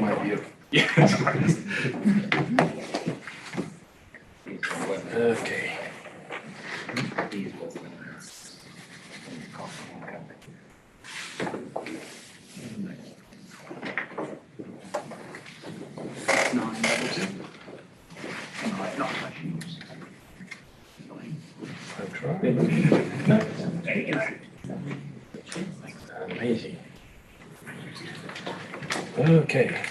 my beer. Yeah. Okay. Amazing. Okay.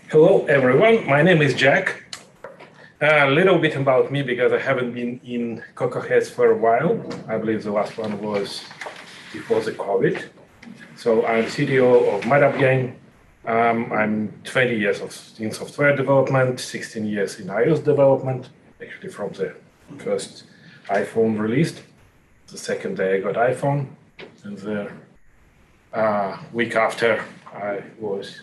Hello, everyone. My name is Jack. A little bit about me because I haven't been in CocoaHeads for a while. I believe the last one was before the COVID. So I'm CTO of Mitteldorf. I'm 20 years in software development, 16 years in iOS development, actually from the first iPhone released. The second day I got iPhone, and the week after I was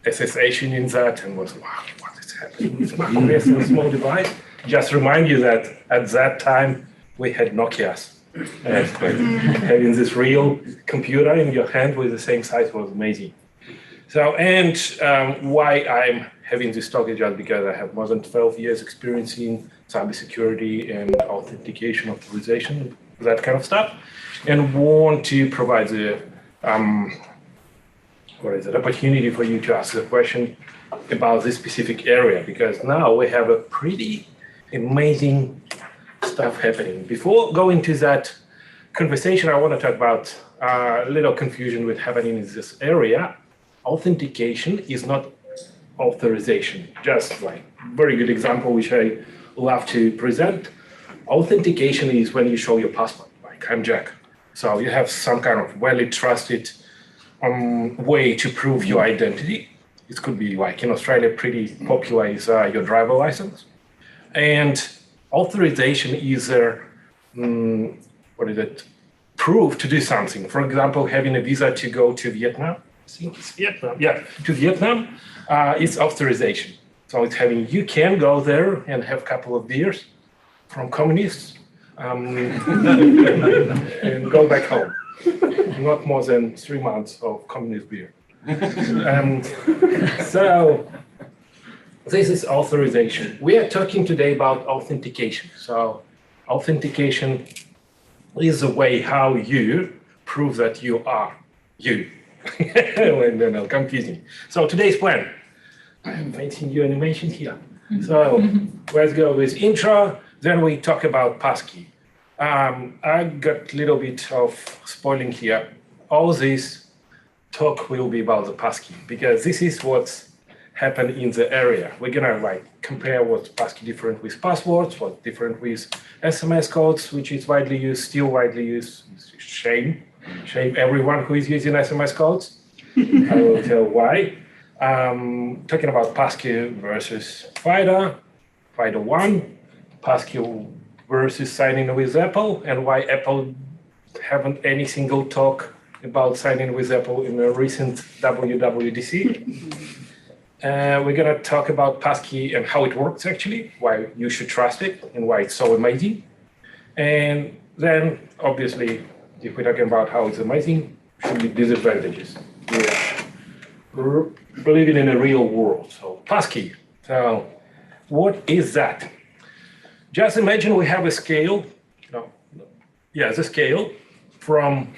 SSHing in that and was, wow, what is happening with macOS and a small device? Just remind you that at that time we had Nokias. Having this real computer in your hand with the same size was amazing. So, and why I'm having this talk is just because I have more than 12 years experience in cybersecurity and authentication, authorization, that kind of stuff, and want to provide the opportunity for you to ask a question about this specific area, because now we have a pretty amazing stuff happening. Before going to that conversation, I want to talk about a little confusion with happening in this area. Authentication is not authorization. Just like very good example, which I love to present. Authentication is when you show your passport, like I'm Jack. So you have some kind of valid, trusted way to prove your identity. It could be like in Australia, pretty popular is your driver license. And authorization is proof to do something. For example, having a visa to go to Vietnam. I think it's Vietnam. Yeah, to Vietnam, it's authorization. So it's having you can go there and have a couple of beers from communists and go back home. Not more than 3 months of communist beer. So this is authorization. We are talking today about authentication. So authentication is a way how you prove that you are you. When they're not confusing. So today's plan. I am painting you animation here. So let's go with intro. Then we talk about passkey. I got a little bit of spoiling here. All this talk will be about the passkey because this is what's happened in the area. We're gonna like compare what's passkey different with passwords, what's different with SMS codes, which is widely used, still widely used. Shame everyone who is using SMS codes. I will tell why. Talking about passkey versus FIDO, FIDO 1, passkey versus signing with Apple, and why Apple haven't any single talk about signing with Apple in a recent WWDC. We're gonna talk about passkey and how it works actually, why you should trust it and why it's so amazing. And then obviously, if we're talking about how it's amazing, should be disadvantages. We're living in a real world. So passkey. So what is that? Just imagine we have a scale. The scale from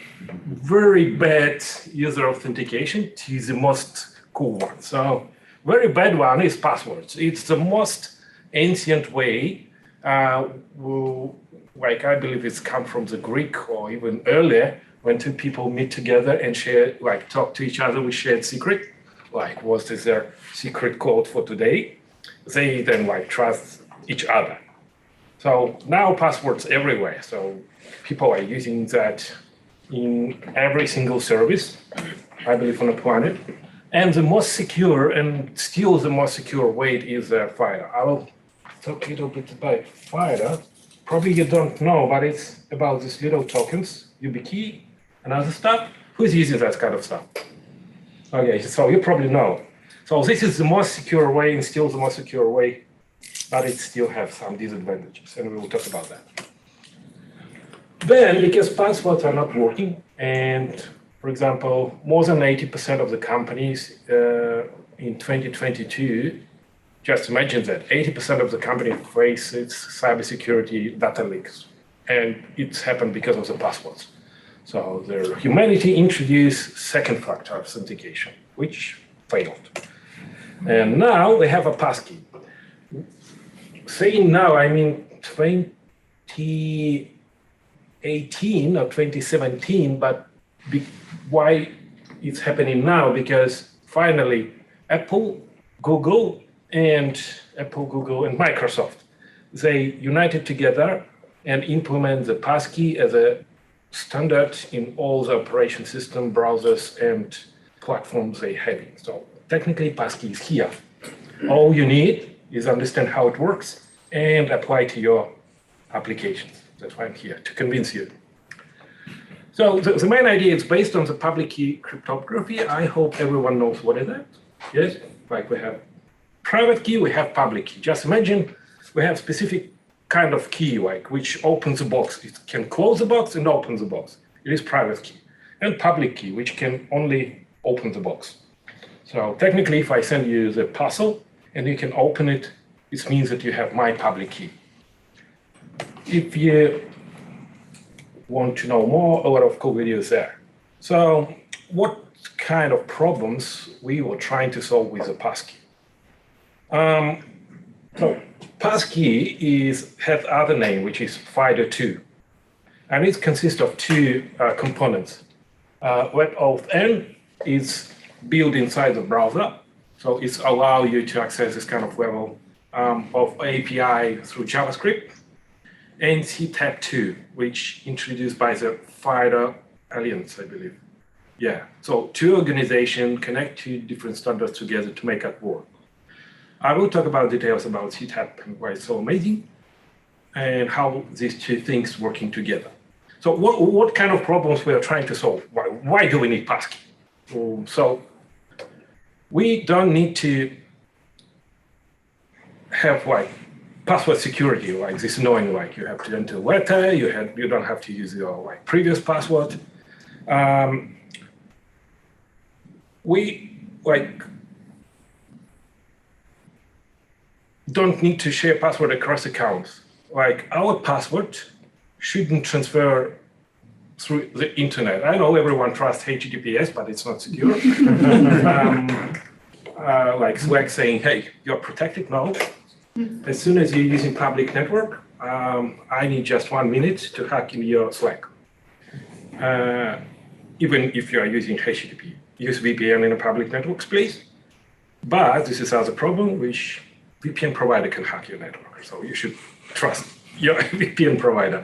very bad user authentication to the most cool one. So very bad one is passwords. It's the most ancient way. Like I believe it's come from the Greek or even earlier, when two people meet together and share, like talk to each other with shared secret, like what is their secret code for today? They then like trust each other. So now passwords everywhere. So people are using that in every single service, I believe, on the planet. And the most secure and still the most secure way is FIDO. I will talk a little bit about FIDO. Probably you don't know, but it's about these little tokens, YubiKey, and other stuff. Who's using that kind of stuff? Okay, so you probably know. So this is the most secure way and still the most secure way, but it still has some disadvantages, and we will talk about that. Then, because passwords are not working, and for example, more than 80% of the companies in 2022, just imagine that 80% of the company faces cybersecurity data leaks, and it's happened because of the passwords. So humanity introduced second factor authentication, which failed. And now they have a passkey. Saying now, I mean 2018 or 2017, but why it's happening now? Because finally, Apple, Google, and Microsoft, they united together and implement the passkey as a standard in all the operation system, browsers, and platforms they have. So technically, passkey is here. All you need is understand how it works and apply to your applications. That's why I'm here, to convince you. So the main idea is based on the public key cryptography. I hope everyone knows what is that. Yes, like we have private key, we have public key. Just imagine we have specific kind of key, like which opens the box. It can close the box and open the box. It is private key. And public key, which can only open the box. So technically, if I send you the parcel and you can open it, it means that you have my public key. If you want to know more, a lot of cool videos there. So what kind of problems we were trying to solve with the passkey? So passkey has other name, which is FIDO 2. And it consists of two components. WebAuthn is built inside the browser. So it's allow you to access this kind of level of API through JavaScript. And CTAP2, which introduced by the FIDO Alliance, I believe. Yeah, so two organizations connect two different standards together to make it work. I will talk about details about CTAP and why it's so amazing, and how these two things working together. So what kind of problems we are trying to solve? Why do we need passkey? So we don't need to have password security, like this annoying, like you have to enter a letter, you don't have to use your previous password. We don't need to share password across accounts. Like our password shouldn't transfer through the internet. I know everyone trusts HTTPS, but it's not secure. Like Slack saying, hey, you're protected. No. As soon as you're using public network, I need just 1 minute to hack in your Slack. Even if you are using HTTP, use VPN in a public network, please. But this is other problem, which VPN provider can hack your network. So you should trust your VPN provider.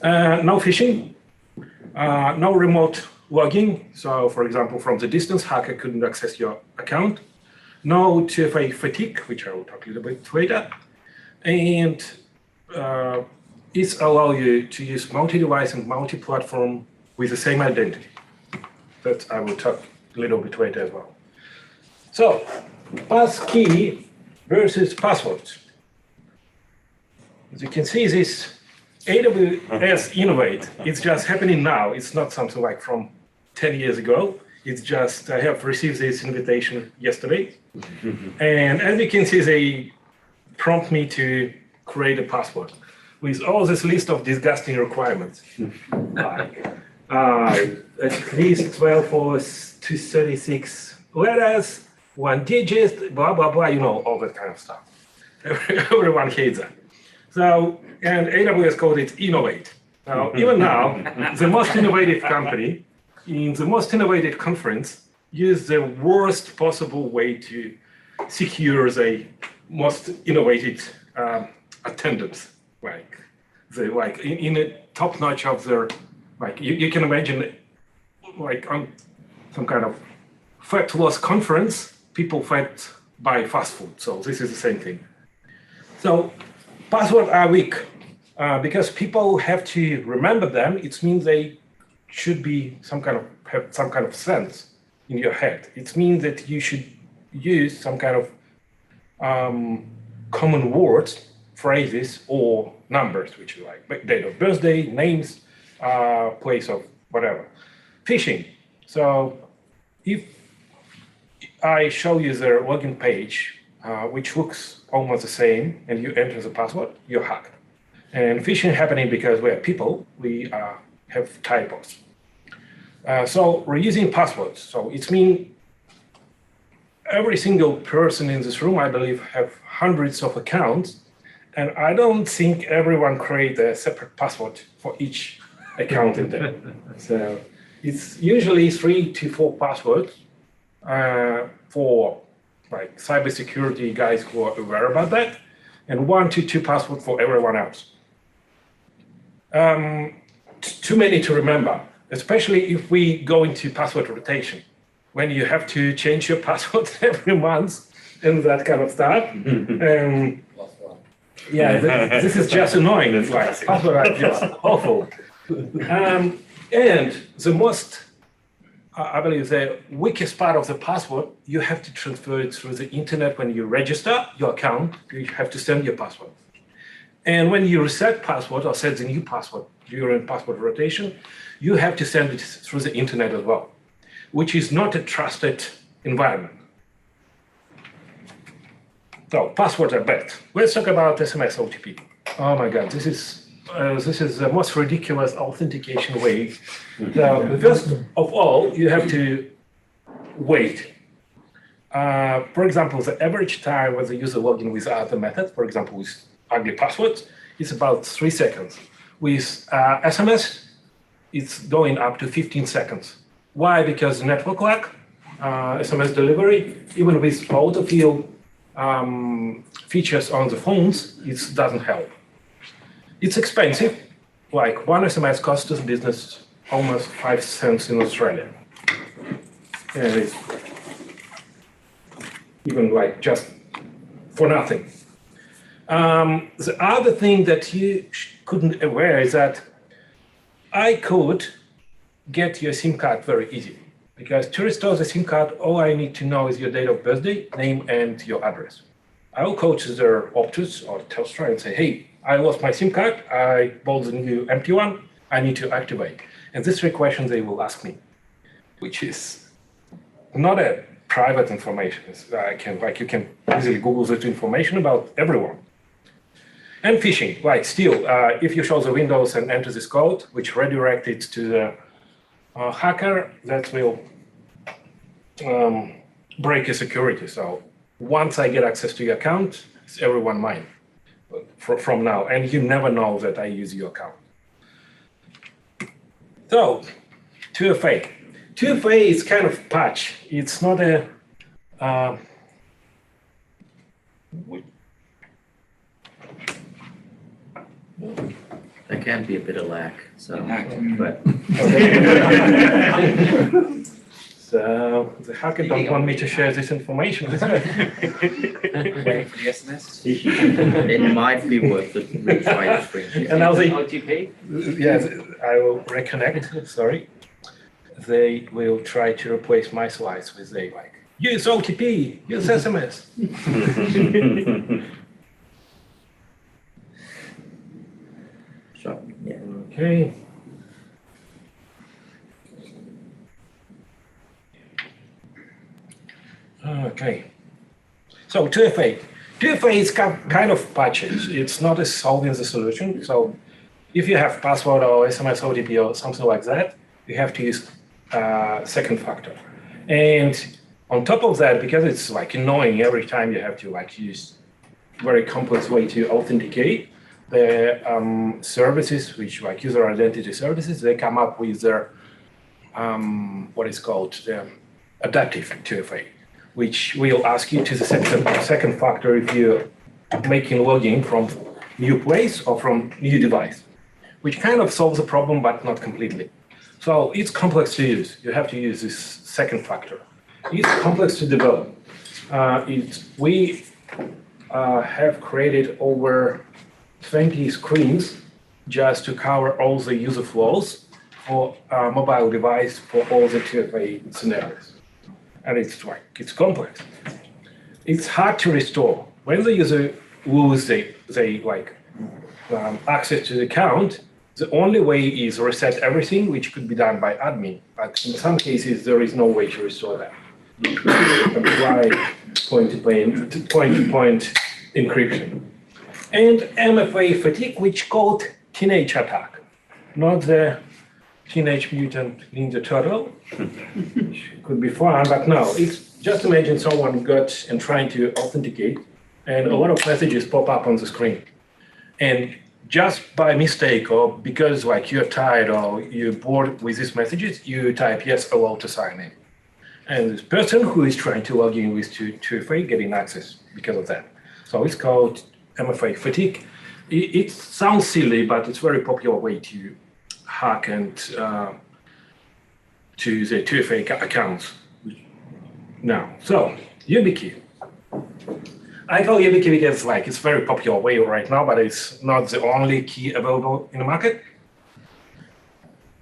No phishing, no remote logging. So for example, from the distance, hacker couldn't access your account. No 2FA fatigue, which I will talk a little bit later. And it allows you to use multi-device and multi-platform with the same identity. That I will talk a little bit later as well. So, passkey versus passwords. As you can see, this AWS Innovate, it's just happening now. It's not something like from 10 years ago. It's just, I have received this invitation yesterday. And as you can see, they prompt me to create a password with all this list of disgusting requirements. At least 12 or 236 letters, 1 digit, blah, blah, blah, all that kind of stuff. Everyone hates that. So, and AWS called it Innovate. Now, even now, the most innovative company in the most innovative conference use the worst possible way to secure the most innovative attendance. In a top notch of their, you can imagine, on some kind of fat loss conference, people fed by fast food. So this is the same thing. So passwords are weak because people have to remember them. It means they should be have some kind of sense in your head. It means that you should use some kind of common words phrases or numbers, which is like date of birthday, names, place of whatever. Phishing. So if I show you the login page, which looks almost the same, and you enter the password, you're hacked. And phishing happening because we're people, we have typos. So we're using passwords. So it means every single person in this room, I believe, have hundreds of accounts. And I don't think everyone create a separate password for each account in there. So it's usually 3 to 4 passwords for like cybersecurity guys who are aware about that, and 1 to 2 passwords for everyone else. Too many to remember, especially if we go into password rotation, when you have to change your password every month and that kind of stuff. Yeah, this is just annoying. It's like password are just awful. And the most, I believe, the weakest part of the password, you have to transfer it through the internet. When you register your account, you have to send your password. And when you reset password or set the new password during password rotation, you have to send it through the internet as well, which is not a trusted environment. So passwords are bad. Let's talk about SMS OTP. Oh my God, this is the most ridiculous authentication way. Now, first of all, you have to wait. For example, the average time when the user logs in with other methods, for example, with ugly passwords, is about 3 seconds. With SMS, it's going up to 15 seconds. Why? Because network lag, SMS delivery, even with autofill features on the phones, it doesn't help. It's expensive. Like one SMS costs the business almost 5 cents in Australia. And it's even like just for nothing. The other thing that you couldn't aware is that I could get your SIM card very easy, because to restore the SIM card, all I need to know is your date of birthday, name, and your address. I will go to their Optus or Telstra and say, hey, I lost my SIM card, I bought the new empty one, I need to activate. And this is a question they will ask me, which is not a private information. You can easily Google that information about everyone. And phishing, like still, if you show the Windows and enter this code, which redirects it to the hacker, that will break your security. So once I get access to your account, it's everyone mine from now, and you never know that I use your account. So 2FA. 2FA is kind of patch. It's not a There can be a bit of lag, so but so the hacker don't want me to share this information with you. Waiting for the SMS. it might be worth it to retry the screen share. And now they, OTP? yes, I will reconnect. Sorry, they will try to replace my slides with a like use OTP, use SMS. Sure. Yeah. Okay. Okay. So 2FA. 2FA is kind of patches. It's not a solving the solution. So if you have password or SMS OTP or something like that, you have to use second factor. And on top of that, because it's like annoying every time you have to like use very complex way to authenticate, the services, which like user identity services, they come up with their what is called the adaptive 2FA, which will ask you to the second factor if you're making login from new place or from new device, which kind of solves the problem, but not completely. So it's complex to use. You have to use this second factor. It's complex to develop. We have created over 20 screens just to cover all the user flows for a mobile device for all the 2FA scenarios. And it's complex. It's hard to restore. When the user lose access to the account, the only way is reset everything, which could be done by admin. But in some cases, there is no way to restore that. Apply point-to-point encryption. And MFA fatigue, which called teenage attack, not the Teenage Mutant Ninja Turtle, which could be fun, but no, it's just imagine someone got and trying to authenticate, and a lot of messages pop up on the screen. And just by mistake or because like you're tired or you're bored with these messages, you type yes, allow to sign in. And this person who is trying to log in with 2FA getting access because of that. So it's called MFA fatigue. It sounds silly, but it's a very popular way to hack and to the 2FA accounts. Now, so YubiKey. I call YubiKey because like it's a very popular way right now, but it's not the only key available in the market.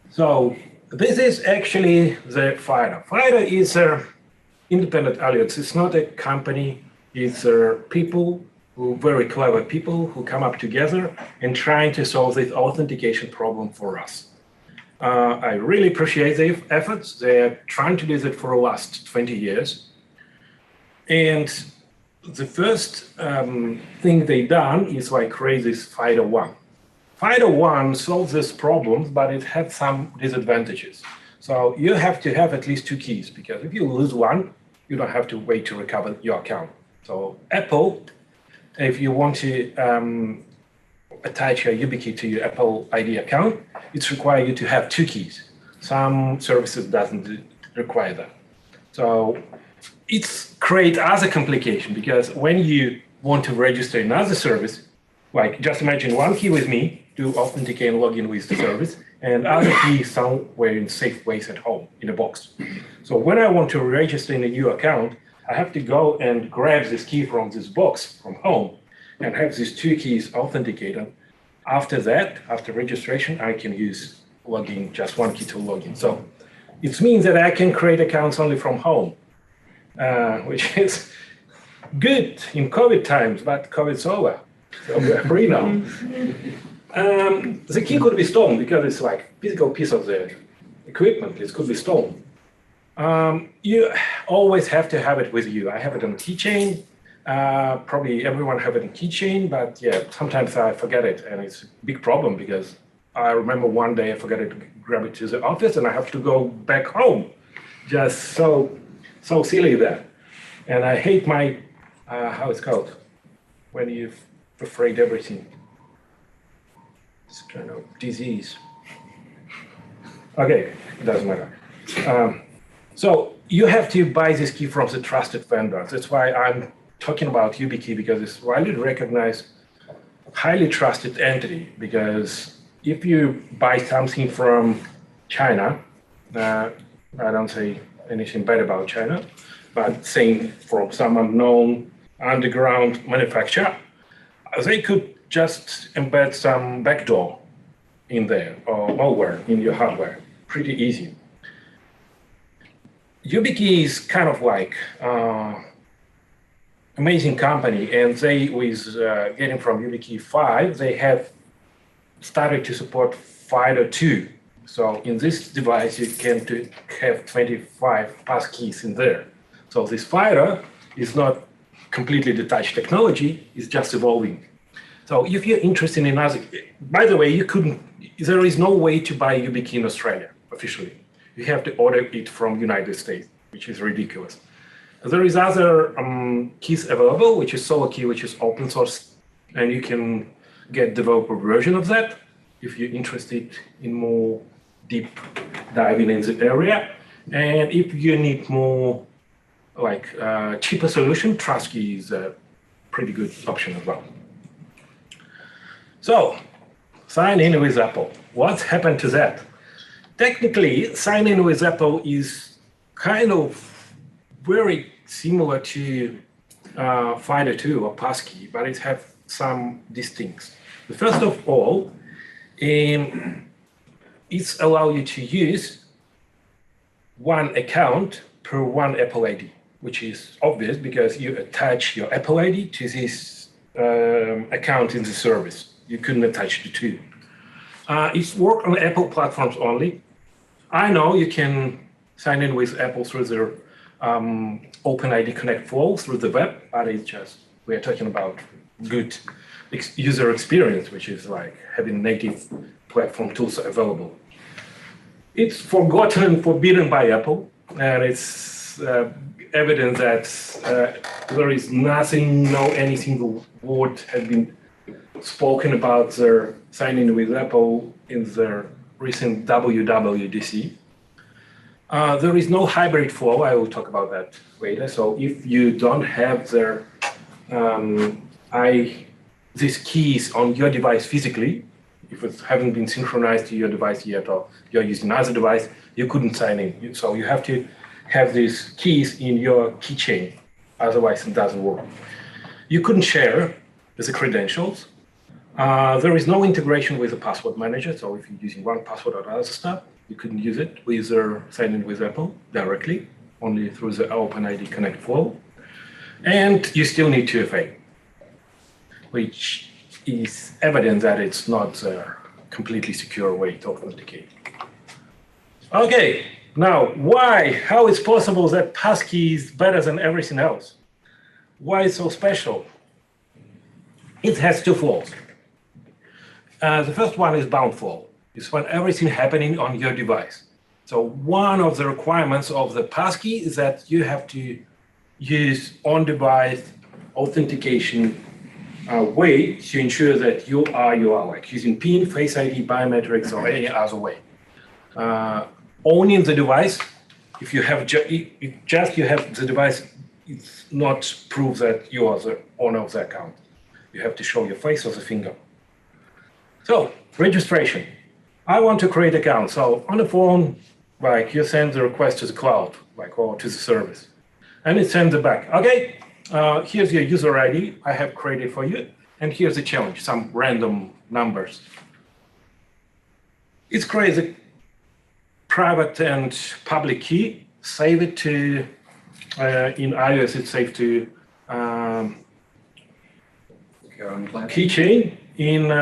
So this is actually the FIDO. FIDO is an independent alliance. It's not a company. It's people who very clever people who come up together and trying to solve this authentication problem for us. I really appreciate their efforts. They're trying to do that for the last 20 years. And the first thing they done is like create this FIDO1. FIDO1 solves this problem, but it has some disadvantages. So you have to have at least 2 keys, because if you lose one, you don't have to wait to recover your account. So Apple, if you want to attach your YubiKey to your Apple ID account, it's required you to have 2 keys. Some services doesn't require that. So it's create other complication, because when you want to register another service, like just imagine 1 key with me to authenticate and log in with the service, and other key somewhere in safe place at home in a box. So when I want to register in a new account, I have to go and grab this key from this box from home and have these 2 keys authenticated. After that, after registration, I can use login, just 1 key to log in. So it means that I can create accounts only from home, which is good in COVID times, but COVID's over. So we're free now. The key could be stolen because it's like physical piece of the equipment. It could be stolen. You always have to have it with you. I have it on keychain. Probably everyone have it in keychain, but yeah, sometimes I forget it, and it's a big problem because I remember one day I forgot to grab it to the office, and I have to go back home. Just so silly that. And I hate my how it's called when you've afraid everything. It's kind of disease. Okay, it doesn't matter. So you have to buy this key from the trusted vendors. That's why I'm talking about YubiKey, because it's widely recognized, highly trusted entity. Because if you buy something from China, I don't say anything bad about China, but saying from some unknown underground manufacturer, they could just embed some backdoor in there or malware in your hardware. Pretty easy. YubiKey is kind of like amazing company, and they, with getting from YubiKey 5, they have started to support FIDO 2. So in this device, you can have 25 passkeys in there. So this FIDO is not completely detached technology, it's just evolving. So if you're interested in other, by the way, there is no way to buy YubiKey in Australia officially. You have to order it from United States, which is ridiculous. There is other keys available, which is SoloKey, which is open source, and you can get developer version of that if you're interested in more deep diving in the area. And if you need more like cheaper solution, TrustKey is a pretty good option as well. So, sign in with Apple. What's happened to that? Technically, sign in with Apple is kind of very similar to FIDO 2 or passkey, but it has some distincts. First of all, it's allow you to use one account per one Apple ID, which is obvious because you attach your Apple ID to this account in the service. You couldn't attach the two. It's work on Apple platforms only. I know you can sign in with Apple through their OpenID Connect flow through the web, but it's just, we're talking about good user experience, which is like having native platform tools available. It's forgotten and forbidden by Apple, and it's evident that there is nothing, any single word has been spoken about their signing with Apple in their recent WWDC. There is no hybrid flow. I will talk about that later. So if you don't have their these keys on your device physically, if it haven't been synchronized to your device yet, or you're using another device, you couldn't sign in. So you have to have these keys in your keychain, otherwise it doesn't work. You couldn't share the credentials. There is no integration with the password manager. So if you're using one password or other stuff, you couldn't use it with sign in with Apple directly, only through the OpenID Connect flow. And you still need 2FA, which is evident that it's not a completely secure way to authenticate. Okay, now why? How is possible that passkey is better than everything else? Why it's so special? It has two flows. The first one is bound flow. It's when everything happening on your device. So one of the requirements of the passkey is that you have to use on-device authentication way to ensure that you are, like using PIN, Face ID, biometrics, or any other way. Owning the device, if you have you have the device, it's not proof that you are the owner of the account. You have to show your face or the finger. So registration. I want to create account. So on the phone, like you send the request to the cloud, like or to the service, and it sends it back. Okay, here's your user ID I have created for you, and here's the challenge, some random numbers. It's crazy. Private and public key. Save it to in iOS. It's saved to keychain. In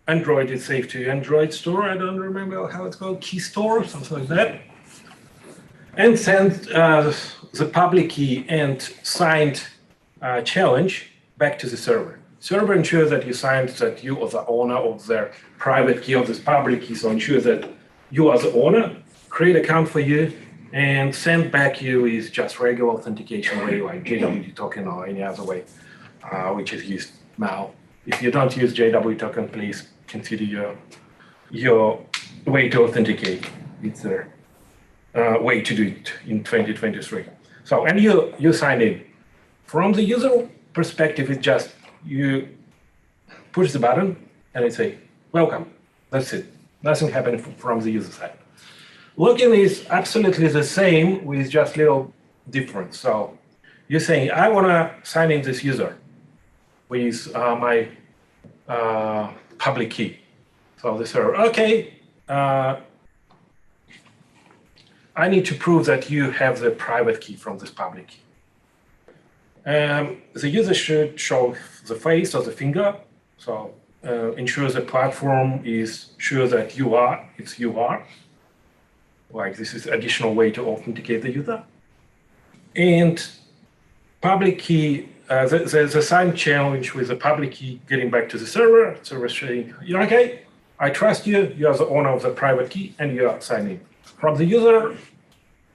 Android, it's saved to Android Store. I don't remember how it's called, Key Store, something like that. And send the public key and signed challenge back to the server. Server ensures that you signed, that you are the owner of their private key of this public key, so ensure that you are the owner, create account for you, and send back you is just regular authentication way, like JW token or any other way, which is used now. If you don't use JW token, please consider your way to authenticate. It's a way to do it in 2023. So, and you sign in. From the user perspective, it's just you push the button and it say, welcome. That's it. Nothing happened from the user side. Login is absolutely the same with just little difference. So you're saying, I want to sign in this user with my public key. So the server, okay, I need to prove that you have the private key from this public key. The user should show the face or the finger. So ensure the platform is sure that you are. Like this is additional way to authenticate the user. And public key, the sign challenge with the public key getting back to the server saying, you're okay, I trust you, you are the owner of the private key, and you are signing. From the user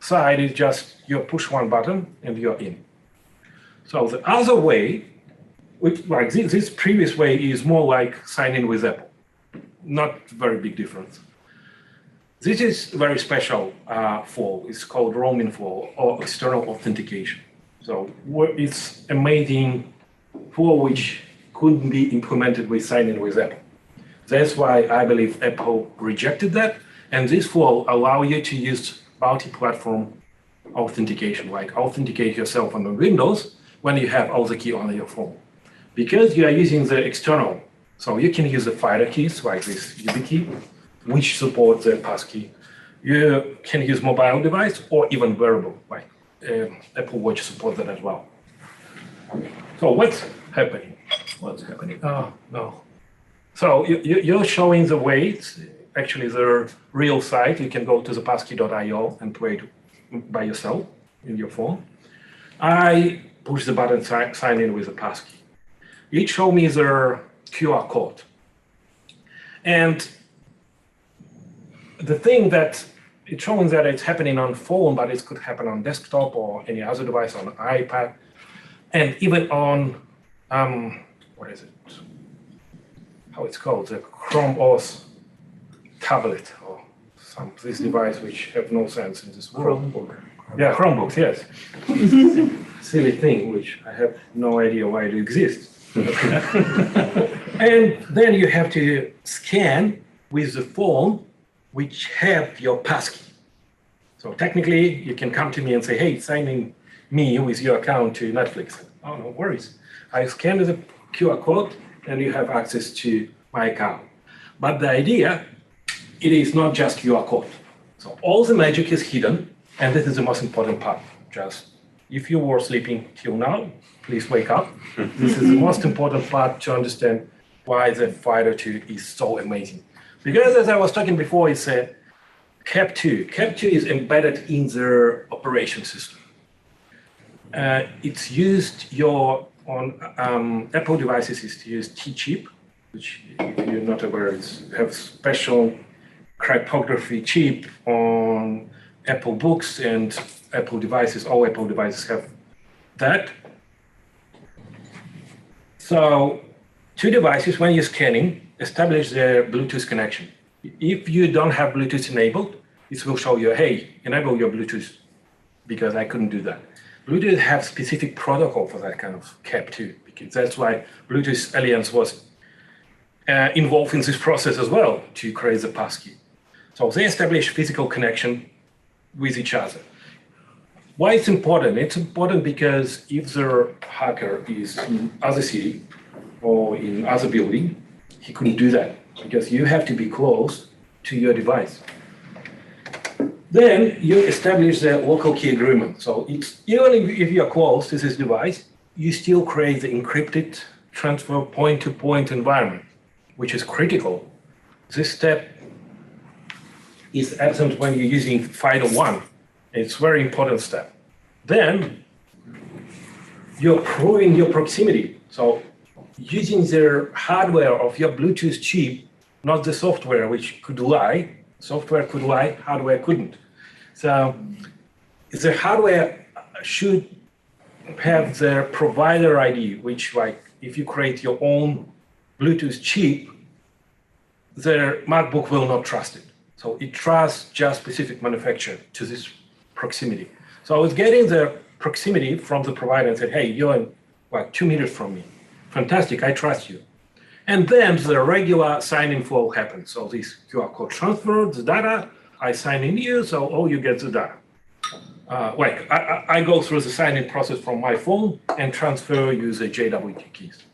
side, it's just you push one button and you're in. So the other way, which like this previous way is more like signing with Apple. Not very big difference. This is very special flow. It's called roaming flow or external authentication. So it's amazing flow which couldn't be implemented with signing with Apple. That's why I believe Apple rejected that. And this flow allow you to use multi-platform authentication, like authenticate yourself on the Windows when you have all the key on your phone. Because you are using the external, so you can use the FIDO keys like this YubiKey, which supports the passkey. You can use mobile device or even wearable, like Apple Watch supports that as well. So what's happening? What's happening? Oh, no. So you're showing the weights, actually the real site. You can go to the passkey.io and play it by yourself in your phone. I push the button, sign in with the passkey. It shows me the QR code. And the thing that it's showing that it's happening on phone, but it could happen on desktop or any other device, on iPad, and even on, what is it? How it's called, the Chrome OS tablet or this device which have no sense in this world. Chromebook. Yeah, Chromebooks, yes. Silly thing, which I have no idea why it exists. And then you have to scan with the phone which have your passkey. So technically, you can come to me and say, hey, sign in me with your account to Netflix. Oh, no worries. I scan the QR code and you have access to my account. But the idea, it is not just QR code. So all the magic is hidden, and this is the most important part. Just if you were sleeping till now, please wake up. This is the most important part to understand why the FIDO 2 is so amazing. Because as I was talking before, it's a CAP2. CAP2 is embedded in their operation system. It's used on Apple devices is to use T-chip, which if you're not aware, have special cryptography chip on Apple books and Apple devices. All Apple devices have that. So two devices, when you're scanning, establish their Bluetooth connection. If you don't have Bluetooth enabled, it will show you, hey, enable your Bluetooth, because I couldn't do that. Bluetooth have specific protocol for that kind of CAP2, because that's why Bluetooth Alliance was involved in this process as well to create the passkey. So they establish physical connection with each other. Why it's important? It's important because if the hacker is in other city or in other building, he couldn't do that because you have to be close to your device. Then you establish the local key agreement. So it's, even if you're close to this device, you still create the encrypted transfer point-to-point environment, which is critical. This step is absent when you're using FIDO 1. It's a very important step. Then you're proving your proximity. So using the hardware of your Bluetooth chip, not the software, which could lie. Software could lie, hardware couldn't. So the hardware should have the provider ID, which, like, if you create your own Bluetooth chip, the MacBook will not trust it. So it trusts just specific manufacturer to this proximity. So I was getting the proximity from the provider and said, hey, you're like 2 meters from me. Fantastic, I trust you. And then the regular sign-in flow happens. So this QR code transfer the data, I sign in you, so oh, you get the data. I go through the sign-in process from my phone and transfer use the JWT keys.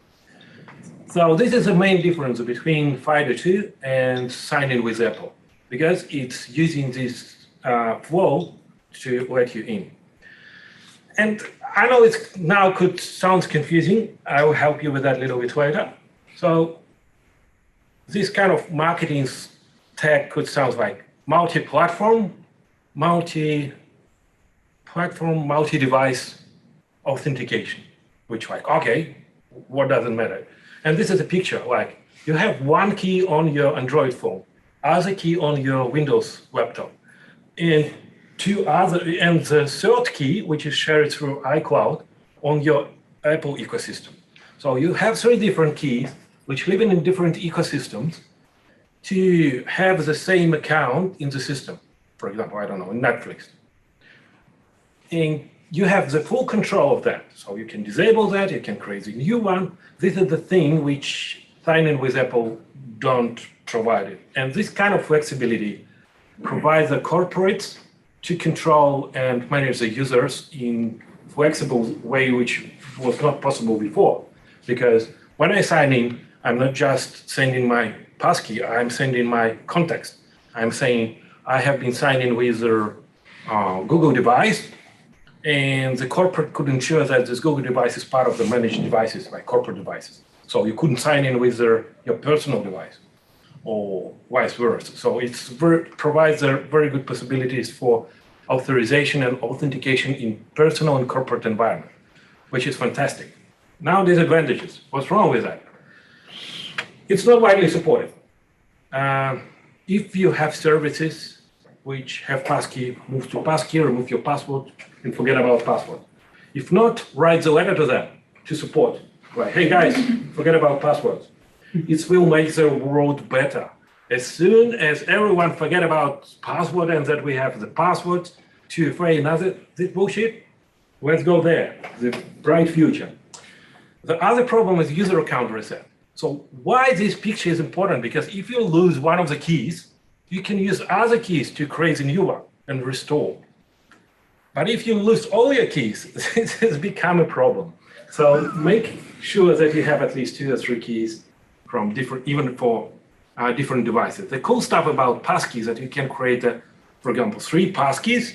So this is the main difference between FIDO 2 and sign-in with Apple, because it's using this flow to let you in. And I know it's now could sound confusing. I will help you with that a little bit later. So this kind of marketing tag could sound like multi-platform, multi-device authentication, which, like, okay, what doesn't matter? And this is a picture, like you have one key on your Android phone, other key on your Windows laptop, and the third key, which is shared through iCloud on your Apple ecosystem. So you have 3 different keys which live in different ecosystems to have the same account in the system. For example, I don't know, Netflix. And you have the full control of that. So you can disable that, you can create a new one. This is the thing which sign-in with Apple don't provide it. And this kind of flexibility provides the corporates to control and manage the users in flexible way, which was not possible before. Because when I sign in, I'm not just sending my passkey, I'm sending my context. I'm saying I have been signed in with the Google device, and the corporate could ensure that this Google device is part of the managed devices, like corporate devices. So you couldn't sign in with your personal device or vice versa. So it provides very good possibilities for authorization and authentication in personal and corporate environment, which is fantastic. Now disadvantages. What's wrong with that? It's not widely supported. If you have services which have passkey, move to passkey, remove your password, and forget about password. If not, write the letter to them to support. Right, hey guys, forget about passwords. It will make the world better. As soon as everyone forget about password and that we have the password to free another this bullshit, let's go there, the bright future. The other problem is user account reset. So why this picture is important? Because if you lose one of the keys, you can use other keys to create a new one and restore. But if you lose all your keys, this has become a problem. So make sure that you have at least 2 or 3 keys from different, even for different devices. The cool stuff about passkeys is that you can create, for example, 3 passkeys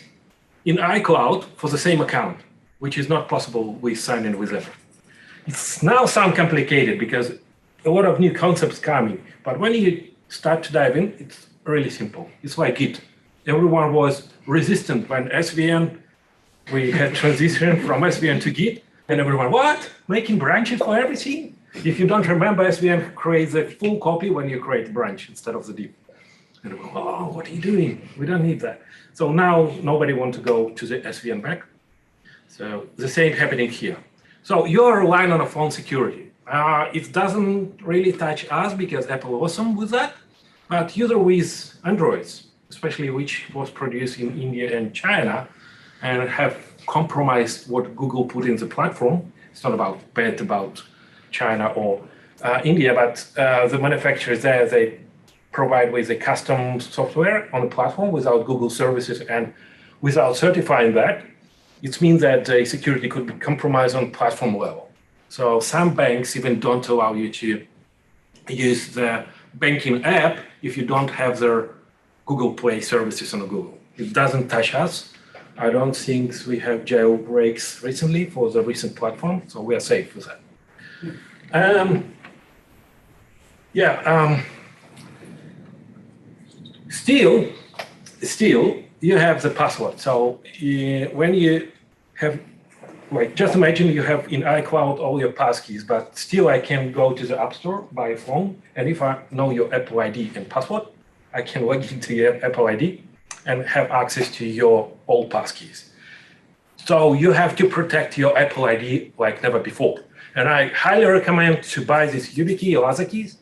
in iCloud for the same account, which is not possible with sign-in with Apple. It's now sound complicated because a lot of new concepts coming, but when you start to dive in, it's really simple. It's like Git. Everyone was resistant when SVN, we had transition from SVN to Git, and everyone, what? Making branches for everything? If you don't remember, SVN creates a full copy when you create a branch instead of the div. And we go, oh, what are you doing? We don't need that. So now nobody wants to go to the SVN back. So the same happening here. So you're relying on a phone security. It doesn't really touch us because Apple is awesome with that, but user with Androids, especially which was produced in India and China, and have compromised what Google put in the platform. It's not about bad about China or India, but the manufacturers there, they provide with a custom software on the platform without Google services and without certifying that. It means that the security could be compromised on platform level. So some banks even don't allow you to use the banking app if you don't have their Google Play services on Google. It doesn't touch us. I don't think we have jailbreaks recently for the recent platform, so we are safe with that. Still, you have the password. So when you have, like, just imagine you have in iCloud all your passkeys, but still I can go to the App Store by phone, and if I know your Apple ID and password, I can log into your Apple ID and have access to your all passkeys. So you have to protect your Apple ID like never before. And I highly recommend to buy this YubiKey or other keys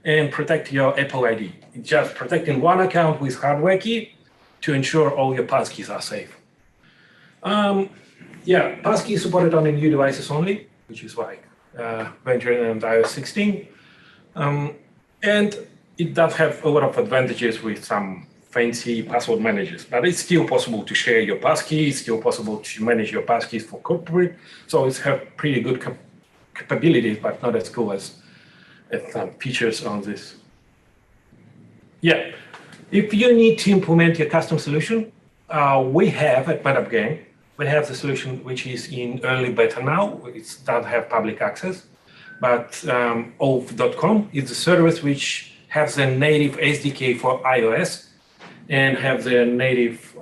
and protect your Apple ID. It's just protecting one account with hardware key to ensure all your passkeys are safe. Passkey is supported on the new devices only, which is like Venture and iOS 16. And it does have a lot of advantages with some fancy password managers, but it's still possible to share your passkey. It's still possible to manage your passkeys for corporate. So it's have pretty good capabilities, but not as cool as some features on this. Yeah, if you need to implement your custom solution, we have at MedUp Gang, we have the solution which is in early beta now. It doesn't have public access, but auth.com is a service which has a native SDK for iOS and have the native,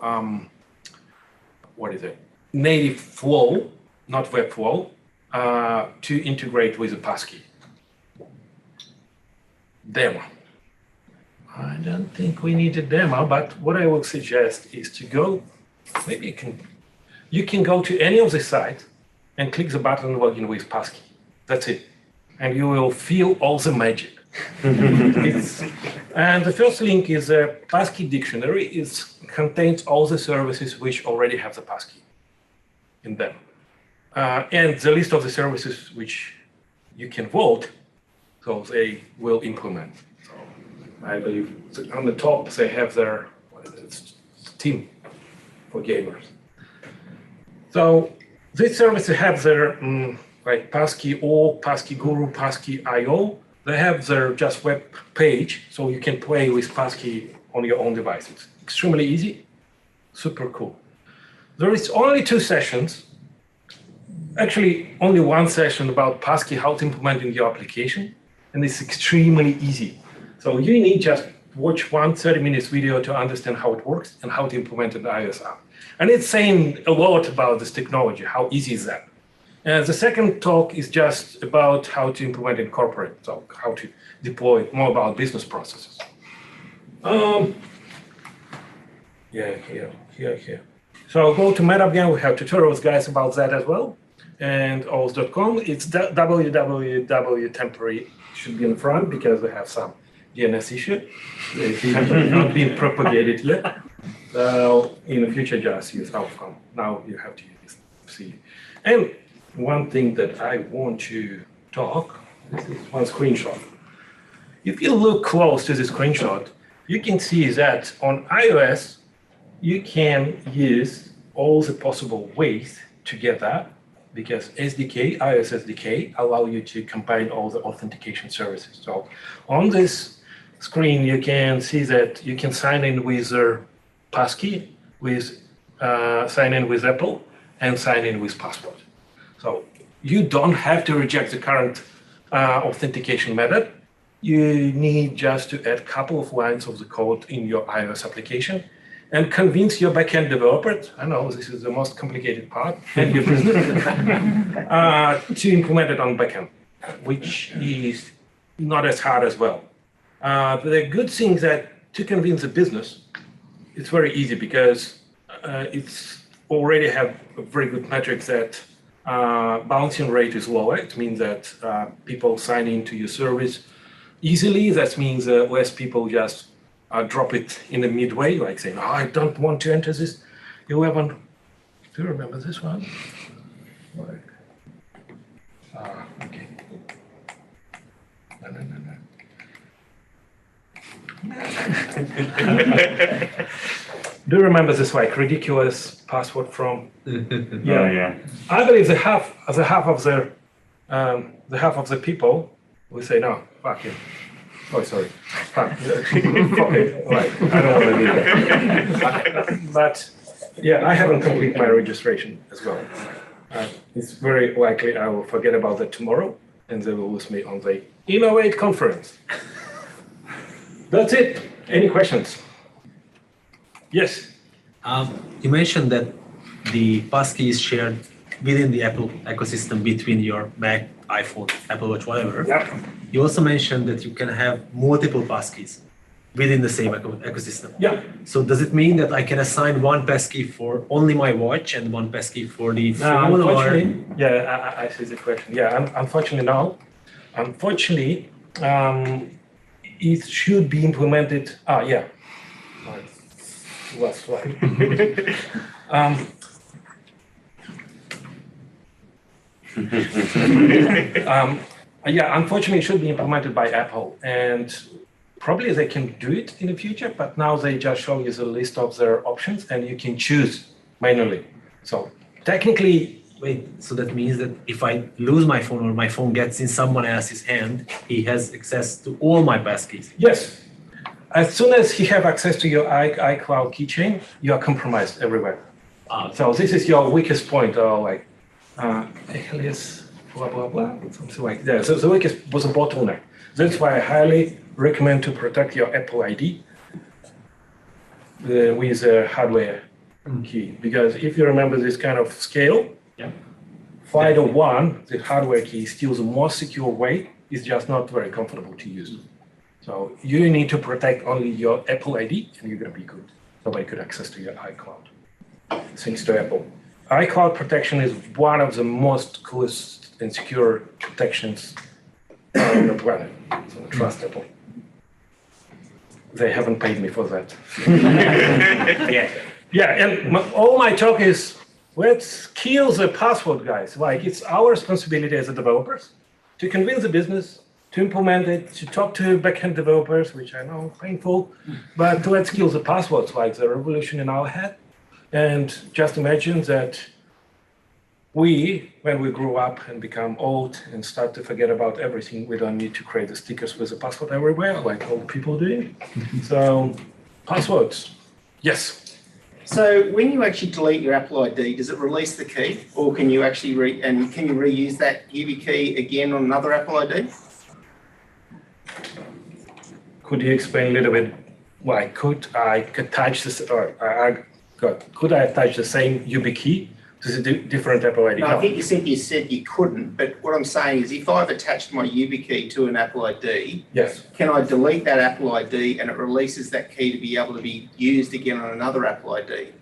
native flow, not web flow, to integrate with the passkey. Demo. I don't think we need a demo, but what I will suggest is to go, maybe you can go to any of the sites and click the button login with passkey. That's it. And you will feel all the magic. And the first link is a passkey dictionary. It contains all the services which already have the passkey in them. And the list of the services which you can vote, so they will implement. So I believe on the top they have their team for gamers. So these services have their like passkey or passkey guru, passkey IO. They have their just web page, so you can play with passkey on your own devices. Extremely easy, super cool. There is only 2 sessions actually only one session about passkey, how to implement in your application, and it's extremely easy. So you need just watch one 30 minutes video to understand how it works and how to implement an iOS app. And it's saying a lot about this technology, how easy is that. And the second talk is just about how to implement in corporate, so how to deploy more about business processes. Here. So go to Meta again, we have tutorials, guys, about that as well. And OS.com, it's www temporary, should be in front because we have some DNS issue. It's not being propagated yet. So in the future, just use outcome. Now you have to use C. And one thing that I want to talk, this is one screenshot. If you look close to the screenshot, you can see that on iOS, you can use all the possible ways to get that because SDK, iOS SDK, allow you to combine all the authentication services. So on this screen, you can see that you can sign in with their passkey, with sign in with Apple, and sign in with passport. So you don't have to reject the current authentication method. You need just to add a couple of lines of the code in your iOS application and convince your backend developers, I know this is the most complicated part, and your business, to implement it on backend, which is not as hard as well. But the good thing is that to convince the business, it's very easy because it's already have a very good metrics that bouncing rate is lower. It means that people sign into your service easily. That means less people just drop it in the midway, like saying, oh, I don't want to enter this 11. Do you remember this one? Okay. No. Do you remember this like ridiculous password from? Yeah. I believe the half of the people will say no. Fuck it. Oh, sorry. Fuck it. Right. I don't want to do that. But yeah, I haven't completed my registration as well. It's very likely I will forget about that tomorrow, and they will lose me on the Innovate conference. That's it. Any questions? Yes. You mentioned that the passkey is shared within the Apple ecosystem between your Mac, iPhone, Apple Watch, whatever. Yeah. You also mentioned that you can have multiple passkeys within the same ecosystem. Yeah. So does it mean that I can assign one passkey for only my watch and one passkey for the phone? Unfortunately, yeah, I see the question. Yeah, unfortunately no. Unfortunately, it should be implemented. Yeah. Last slide. Yeah, unfortunately, it should be implemented by Apple, and probably they can do it in the future. But now they just show you the list of their options, and you can choose manually. So technically. Wait, so that means that if I lose my phone or my phone gets in someone else's hand, he has access to all my passkeys? Yes. As soon as he have access to your iCloud keychain, you are compromised everywhere. So this is your weakest point, or like, alias, blah, blah, blah, something like that. So the weakest was a bottleneck. That's why I highly recommend to protect your Apple ID with a hardware key. Because if you remember this kind of scale, FIDO 1, the hardware key, is still the most secure way. It's just not very comfortable to use. So you need to protect only your Apple ID, and you're going to be good. Nobody could access to your iCloud. Thanks to Apple. iCloud protection is one of the most coolest and secure protections on the planet. So trust Apple. They haven't paid me for that. Yeah, and all my talk is, let's kill the password, guys. Like, it's our responsibility as a developers to convince the business, to implement it, to talk to backend developers, which I know painful, but let's kill the passwords, like the revolution in our head. And just imagine that when we grow up and become old and start to forget about everything, we don't need to create the stickers with the password everywhere, like old people doing. So, passwords, yes. So when you actually delete your Apple ID, does it release the key, or can you actually can you reuse that YubiKey again on another Apple ID? Could you explain a little bit why could I attach this, or could I attach the same YubiKey to the different Apple ID? No, I think you said you couldn't, but what I'm saying is if I've attached my YubiKey to an Apple ID, Yes. can I delete that Apple ID and it releases that key to be able to be used again on another Apple ID?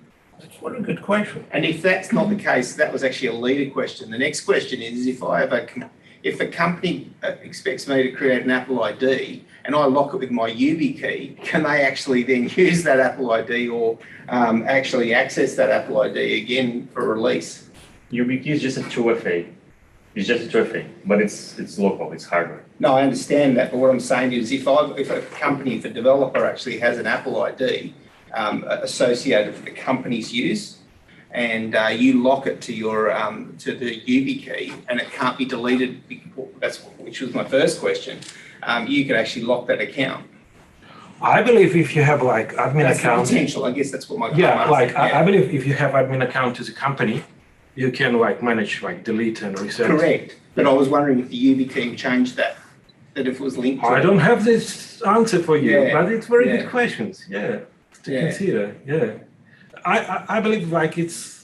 That's what a good question. And if that's not the case, that was actually a leader question. The next question is if a company expects me to create an Apple ID and I lock it with my YubiKey, can they actually then use that Apple ID or actually access that Apple ID again for release? YubiKey is just a 2FA. It's just a 2FA, but it's local, it's hardware. No, I understand that, but what I'm saying is if a developer actually has an Apple ID associated with the company's use, and you lock it to your to the YubiKey, and it can't be deleted, which was my first question. You could actually lock that account. I believe if you have like admin That's the account. potential. I guess that's what my I believe if you have admin account as a company, you can like manage like delete and reset. Correct, but I was wondering if the YubiKey changed that if it was linked to I it. don't have this answer for you, Yeah. but it's very Yeah. good questions. Yeah, to Yeah. consider. Yeah, I believe like it's.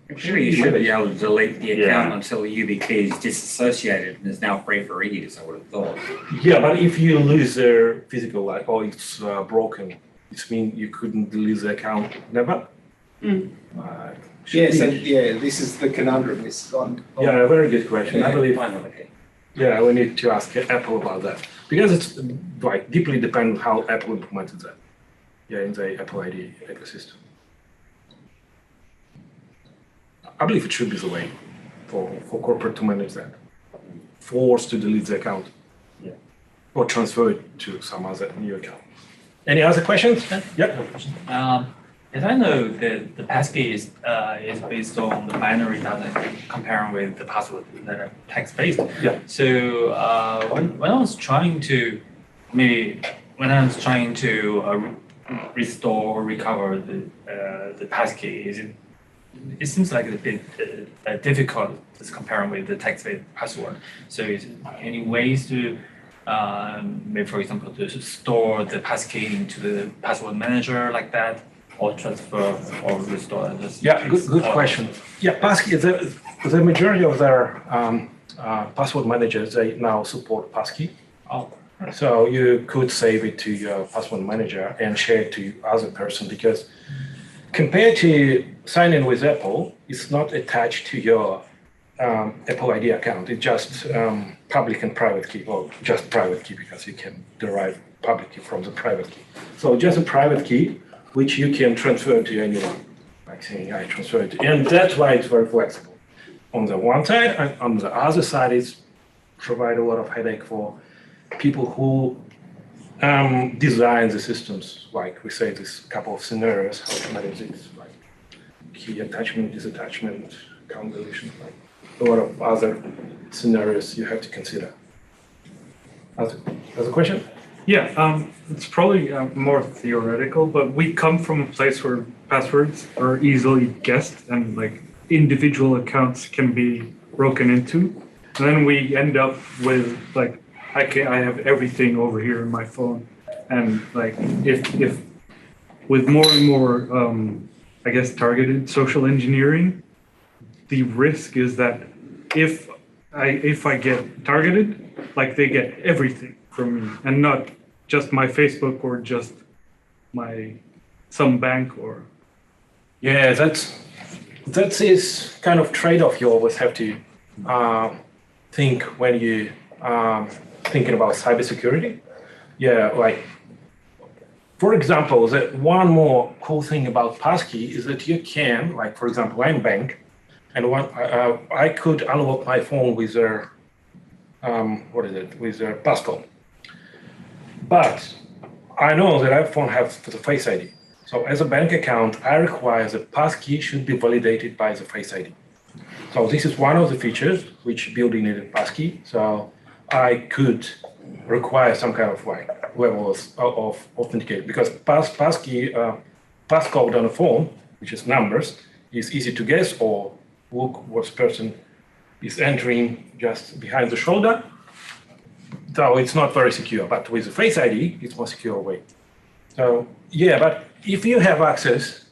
I'm sure you should be able to delete the account Yeah. until the YubiKey is disassociated and is now free for reuse, I would have thought. Yeah, but if you lose their physical, like, or it's broken, it means you couldn't lose the account. Never. Yeah, so this is the conundrum. This is on. Yeah, a very good question. I believe. Fine, okay. Yeah, we need to ask Apple about that because it's like deeply depends how Apple implemented that. Yeah, in the Apple ID ecosystem. I believe it should be the way for corporate to manage that. Forced to delete the account. Yeah. Or transfer it to some other new account. Any other questions? Yeah. As I know, the passkey is based on the binary data comparing with the password that are text-based. Yeah. So when I was trying to restore or recover the passkey, it seems like a bit difficult as comparing with the text-based password. So is there any ways to maybe, for example, to store the passkey into the password manager like that? Or transfer or restore? Yeah, good question. Yeah, passkey, the majority of their password managers, they now support passkey. Oh. So you could save it to your password manager and share it to other person because compared to sign in with Apple, it's not attached to your Apple ID account. It's just public and private key, or just private key because you can derive public key from the private key. So just a private key, which you can transfer to anyone, like saying I transfer it. And that's why it's very flexible. On the one side, and on the other side, it's provide a lot of headache for people who design the systems. Like we say, this couple of scenarios, how to manage this, like key attachment, disattachment, account deletion, like a lot of other scenarios you have to consider. Other question? Yeah, it's probably more theoretical, but we come from a place where passwords are easily guessed and like individual accounts can be broken into. And then we end up with like, I have everything over here in my phone. And like, if with more and more, I guess, targeted social engineering, the risk is that if I get targeted, like they get everything from me and not just my Facebook or just some bank or. Yeah, that is kind of trade-off you always have to think when you thinking about cybersecurity. Yeah, like for example, the one more cool thing about passkey is that you can, like for example, I'm bank, and I could unlock my phone with their with their passcode. But I know that iPhone has the Face ID. So as a bank account, I require the passkey should be validated by the Face ID. So this is one of the features which building in a passkey. So I could require some kind of like level of authentication because passcode on a phone which is numbers, is easy to guess or look what person is entering just behind the shoulder. So it's not very secure, but with the Face ID, it's more secure way. So yeah, but if you have access,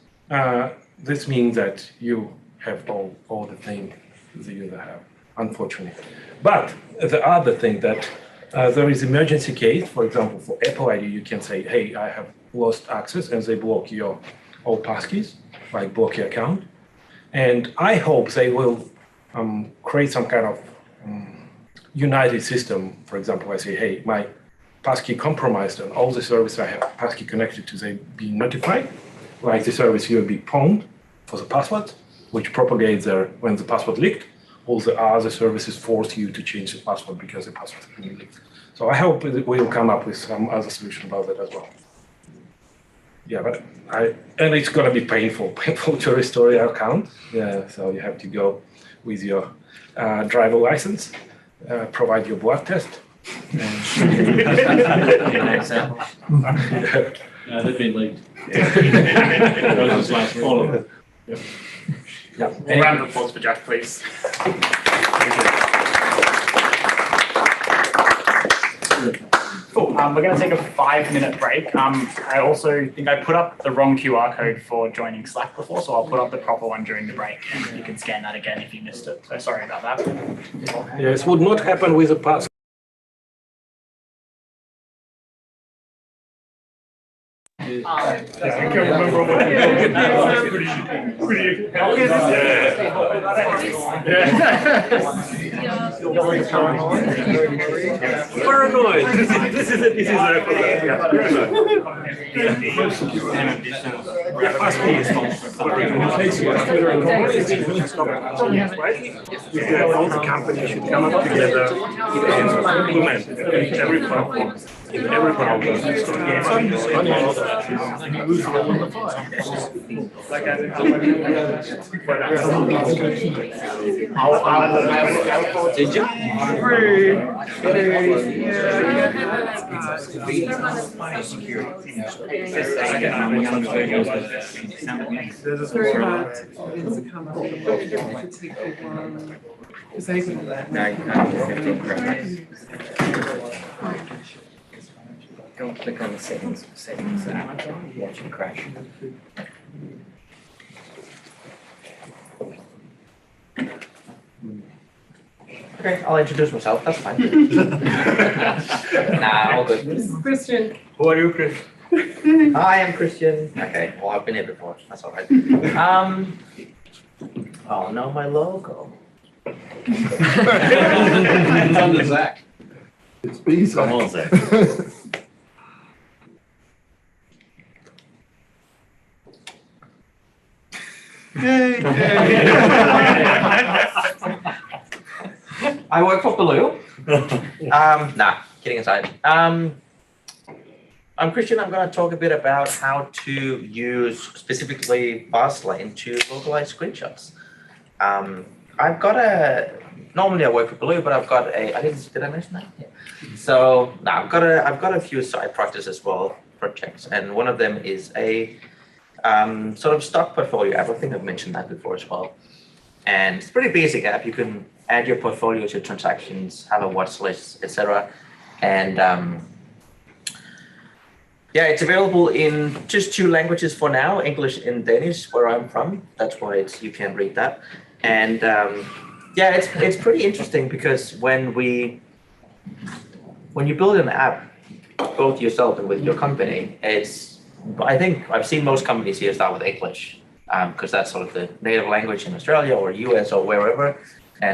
this means that you have all the things the user have, unfortunately. But the other thing that there is emergency case, for example, for Apple ID, you can say, hey, I have lost access, and they block your all passkeys, like block your account. And I hope they will create some kind of united system. For example, I say, hey, my passkey compromised and all the services I have passkey connected to, they be notified, like the service will be pwned for the password, which propagates there when the password leaked. All the other services force you to change the password because the password has been leaked. So I hope we will come up with some other solution about that as well. Yeah, but and it's gonna be painful to restore your account. Yeah, so you have to go with your driver license, provide your blood test. Yeah, they've been leaked. That was his last follow-up. Yeah. A round of applause for Jack, please. Cool. We're going to take a 5-minute break. I also think I put up the wrong QR code for joining Slack before, so I'll put up the proper one during the break, and you can scan that again if you missed it. So sorry about that. Yeah, it would not happen with a pass. I can't remember what Paranoid. This is all the companies should come up together and implement every platform in every browser. Did you? Go click on the settings app, watch it crash. Okay, I'll introduce myself, that's fine. Nah, all good. Christian. Who are you, Chris? Hi, I'm Christian. Okay, well, I've been here before, that's all right. Oh, no, my logo. It's under Zach. It's B. Come on, Zach. I work for Baloo. Nah, kidding aside. I'm Christian. I'm going to talk a bit about how to use specifically Fastlane to localize screenshots. I've got normally I work for Baloo, but I've got did I mention that? Yeah. So now I've got a few side projects as well, projects, and one of them is a sort of stock portfolio app. I think I've mentioned that before as well. And it's a pretty basic app. You can add your portfolio to transactions, have a watch list, etc. And yeah, it's available in just 2 languages for now, English and Danish, where I'm from. That's why you can read that. And yeah, it's pretty interesting because when you build an app, both yourself and with your company, I think I've seen most companies here start with English because that's sort of the native language in Australia or US or wherever,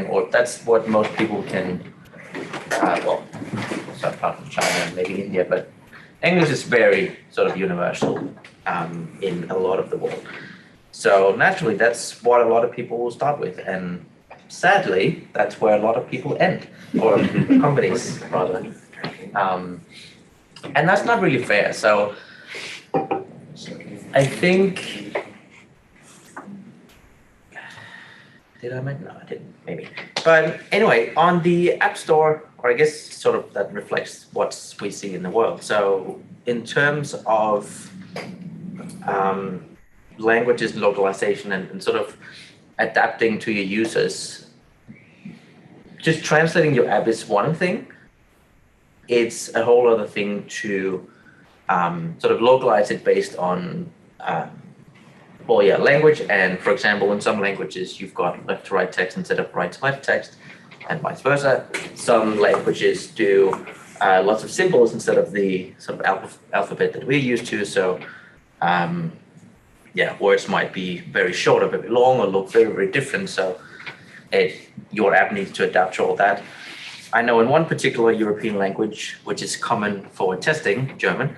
or that's what most people can. Well, apart from China and maybe India, but English is very sort of universal in a lot of the world. So naturally, that's what a lot of people will start with, and sadly, that's where a lot of people end, or companies rather. And that's not really fair. So I think, did I mention? No, I didn't, maybe. But anyway, on the App Store, or I guess sort of that reflects what we see in the world. So in terms of languages and localization and sort of adapting to your users. Just translating your app is one thing. It's a whole other thing to sort of localize it based on language. And for example, in some languages, you've got left to right text instead of right to left text, and vice versa. Some languages do lots of symbols instead of the sort of alphabet that we're used to. So words might be very short or very long or look very, very different. So your app needs to adapt to all that. I know in one particular European language, which is common for testing, German,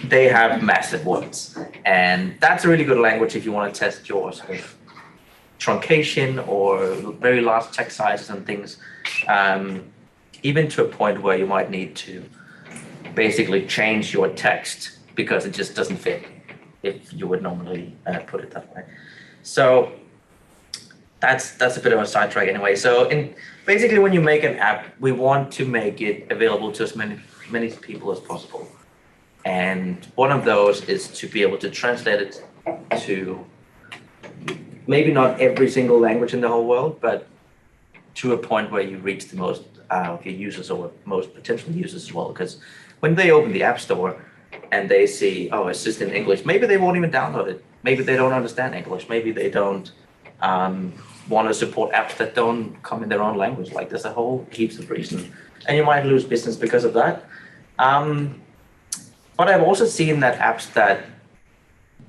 they have massive words. And that's a really good language if you want to test your sort of truncation or very large text sizes and things, even to a point where you might need to basically change your text because it just doesn't fit if you would normally put it that way. So that's a bit of a sidetrack anyway. So basically when you make an app, we want to make it available to as many people as possible. And one of those is to be able to translate it to maybe not every single language in the whole world, but to a point where you reach the most of your users or most potential users as well. Because when they open the App Store and they see, oh, it's just in English, maybe they won't even download it. Maybe they don't understand English. Maybe they don't want to support apps that don't come in their own language. Like there's a whole heaps of reasons. And you might lose business because of that. But I've also seen that apps that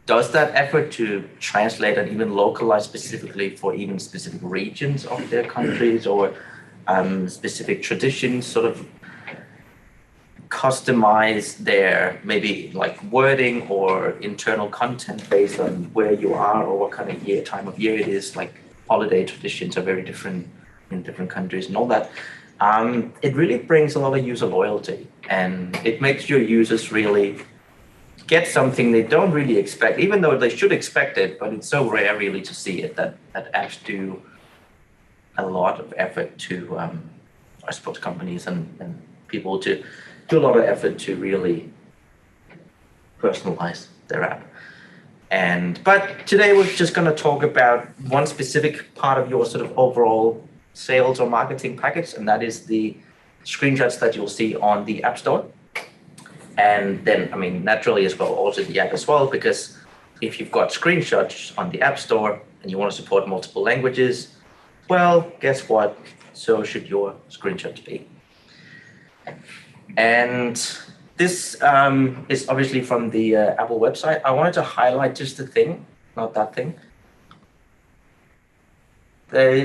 does that effort to translate and even localize specifically for even specific regions of their countries or specific traditions, sort of customize their maybe like wording or internal content based on where you are or what kind of time of year it is. Like holiday traditions are very different in different countries and all that. It really brings a lot of user loyalty, and it makes your users really get something they don't really expect, even though they should expect it, but it's so rare really to see it that apps do a lot of effort to, I suppose, companies and people to do a lot of effort to really personalize their app. But today we're just going to talk about one specific part of your sort of overall sales or marketing package, and that is the screenshots that you'll see on the App Store. And then, I mean, naturally as well, also the app as well, because if you've got screenshots on the App Store and you want to support multiple languages, well, guess what? So should your screenshots be. And this is obviously from the Apple website. I wanted to highlight just the thing, not that thing.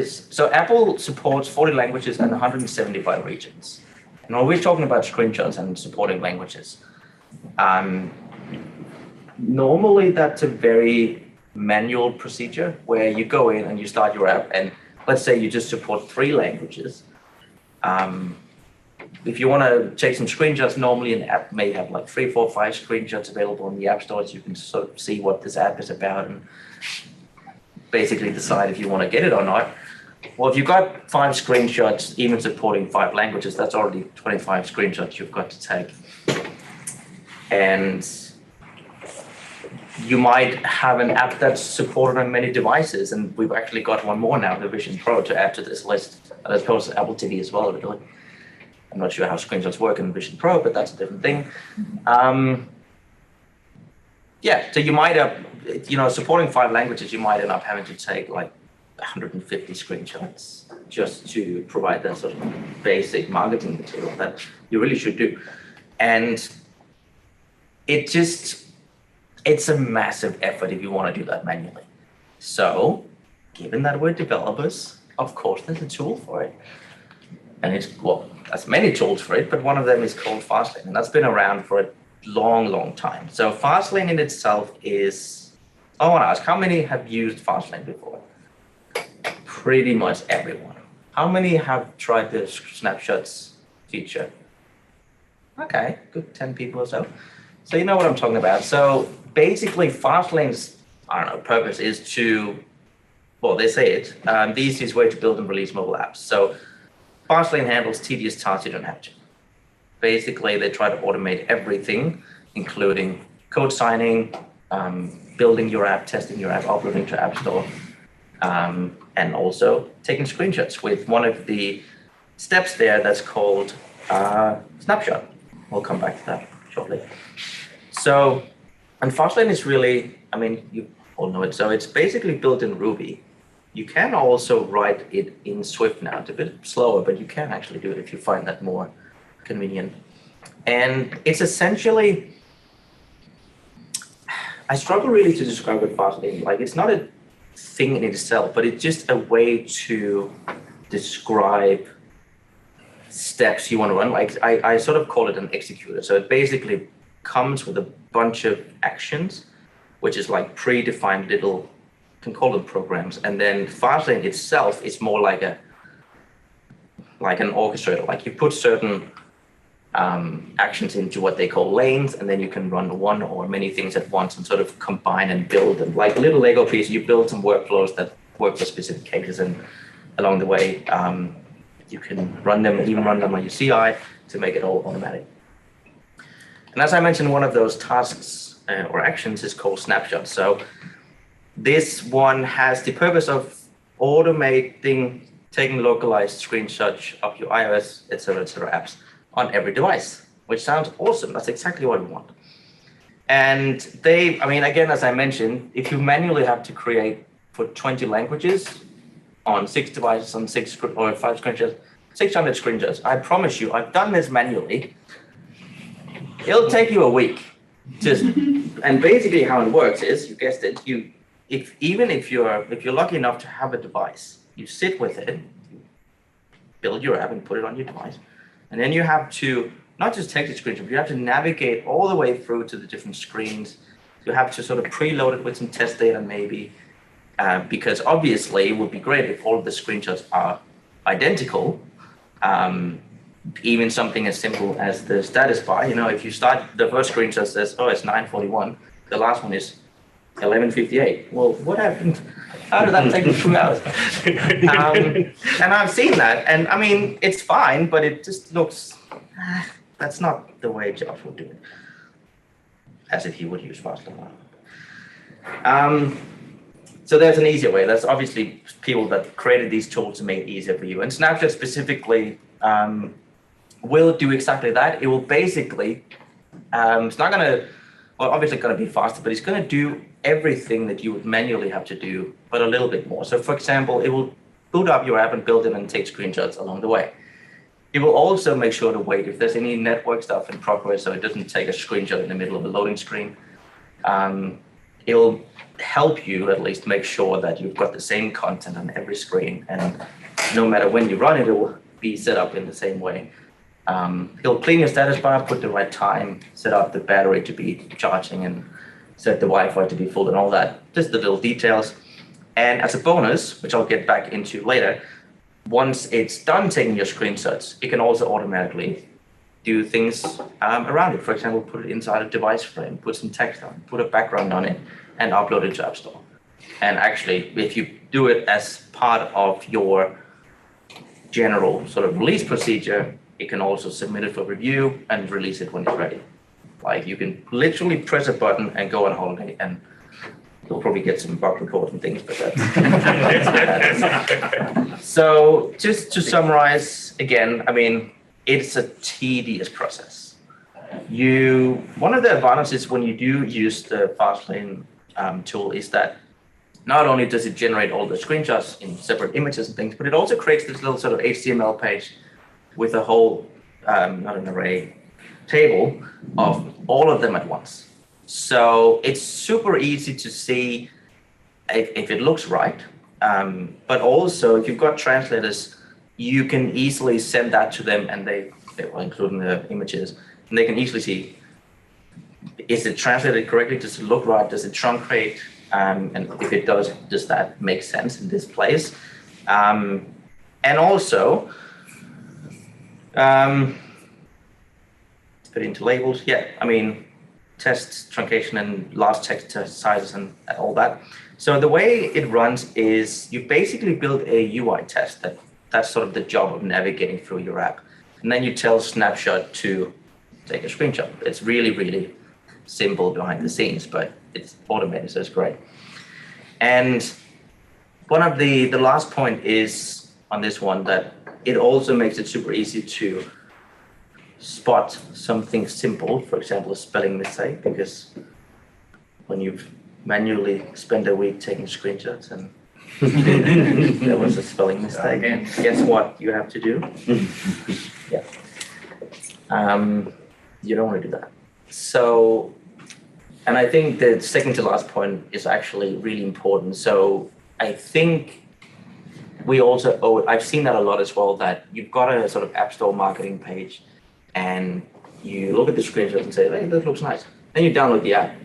So Apple supports 40 languages and 175 regions. And when we're talking about screenshots and supporting languages, normally that's a very manual procedure where you go in and you start your app, and let's say you just support 3 languages. If you want to take some screenshots, normally an app may have like 3, 4, 5 screenshots available in the App Store, so you can sort of see what this app is about and basically decide if you want to get it or not. Well, if you've got 5 screenshots, even supporting 5 languages, that's already 25 screenshots you've got to take. And you might have an app that's supported on many devices, and we've actually got one more now, the Vision Pro, to add to this list, as opposed to Apple TV as well, really. I'm not sure how screenshots work in Vision Pro, but that's a different thing. So you might have, supporting 5 languages, you might end up having to take like 150 screenshots just to provide that sort of basic marketing material that you really should do. And it's a massive effort if you want to do that manually. So given that we're developers, of course, there's a tool for it. And there's many tools for it, but one of them is called Fastlane, and that's been around for a long, long time. So Fastlane in itself is, I want to ask, how many have used Fastlane before? Pretty much everyone. How many have tried the snapshots feature? Okay, good, 10 people or so. So you know what I'm talking about. So basically Fastlane's, purpose is to, they say it, the easiest way to build and release mobile apps. So Fastlane handles tedious tasks you don't have to. Basically, they try to automate everything, including code signing, building your app, testing your app, uploading to App Store, and also taking screenshots with one of the steps there that's called snapshot. We'll come back to that shortly. So, and Fastlane is really, I mean, you all know it. So it's basically built in Ruby. You can also write it in Swift now. It's a bit slower, but you can actually do it if you find that more convenient. And it's essentially, I struggle really to describe what Fastlane, like it's not a thing in itself, but it's just a way to describe steps you want to run. Like I sort of call it an executor. So it basically comes with a bunch of actions, which is like predefined little, you can call them programs. And then Fastlane itself is more like an orchestrator. Like you put certain actions into what they call lanes, and then you can run one or many things at once and sort of combine and build them. Like little Lego pieces, you build some workflows that work for specific cases, and along the way, you can run them, even run them on your CI to make it all automatic. And as I mentioned, one of those tasks or actions is called snapshot. So this one has the purpose of automating taking localized screenshots of your iOS, et cetera, apps on every device, which sounds awesome. That's exactly what we want. And I mean, again, as I mentioned, if you manually have to create for 20 languages on 6 devices, on 6 or 5 screenshots, 600 screenshots, I promise you, I've done this manually. It'll take you a week. And basically how it works is, you guessed it, if you're lucky enough to have a device, you sit with it, you build your app and put it on your device. And then you have to not just take the screenshot, but you have to navigate all the way through to the different screens. You have to sort of preload it with some test data maybe, because obviously it would be great if all of the screenshots are identical. Even something as simple as the status bar, if you start, the first screenshot says, oh, it's 9:41, the last one is 11:58. Well, what happened? How did that take me 2 hours? And I've seen that, and I mean, it's fine, but it just looks, that's not the way Josh would do it, as if he would use Fastlane. So there's an easier way. That's obviously people that created these tools to make it easier for you. And Snapshot specifically will do exactly that. It will basically, it's not gonna, well, obviously gonna be faster, but it's gonna do everything that you would manually have to do, but a little bit more. So for example, it will boot up your app and build it and take screenshots along the way. It will also make sure to wait if there's any network stuff in progress, so it doesn't take a screenshot in the middle of a loading screen. It will help you at least make sure that you've got the same content on every screen, and no matter when you run it, it will be set up in the same way. He'll clean your status bar, put the right time, set up the battery to be charging, and set the Wi-Fi to be full and all that, just the little details. And as a bonus, which I'll get back into later, once it's done taking your screenshots, it can also automatically do things around it. For example, put it inside a device frame, put some text on, put a background on it, and upload it to App Store. And actually, if you do it as part of your general sort of release procedure, it can also submit it for review and release it when it's ready. Like you can literally press a button and go on holiday, and you'll probably get some bug reports and things, but that's So just to summarize again, I mean, it's a tedious process. One of the advantages when you do use the Fastlane tool is that not only does it generate all the screenshots in separate images and things, but it also creates this little sort of HTML page with a whole, not an array, table of all of them at once. So it's super easy to see if it looks right, but also if you've got translators, you can easily send that to them, and they will include in the images, and they can easily see, is it translated correctly? Does it look right? Does it truncate? And if it does that make sense in this place? And also, put into labels. Yeah, I mean, tests, truncation, and large text sizes and all that. So the way it runs is you basically build a UI test that's sort of the job of navigating through your app. And then you tell Snapshot to take a screenshot. It's really, really simple behind the scenes, but it's automated, so it's great. And one of the last point is on this one that it also makes it super easy to spot something simple, for example, a spelling mistake, because when you've manually spent a week taking screenshots and there was a spelling mistake, and guess what you have to do? Yeah. You don't want to do that. So, and I think the second to last point is actually really important. So I think we also owe it, I've seen that a lot as well, that you've got a sort of App Store marketing page and you look at the screenshots and say, hey, that looks nice. Then you download the app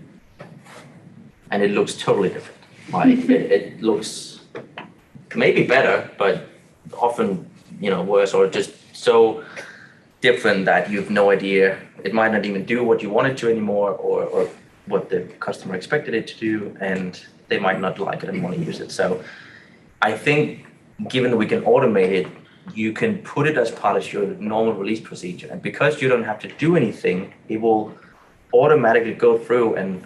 and it looks totally different. Like it looks maybe better, but often, worse, or just so different that you have no idea. It might not even do what you want it to anymore, or what the customer expected it to do, and they might not like it and want to use it. So I think given that we can automate it, you can put it as part of your normal release procedure. And because you don't have to do anything, it will automatically go through and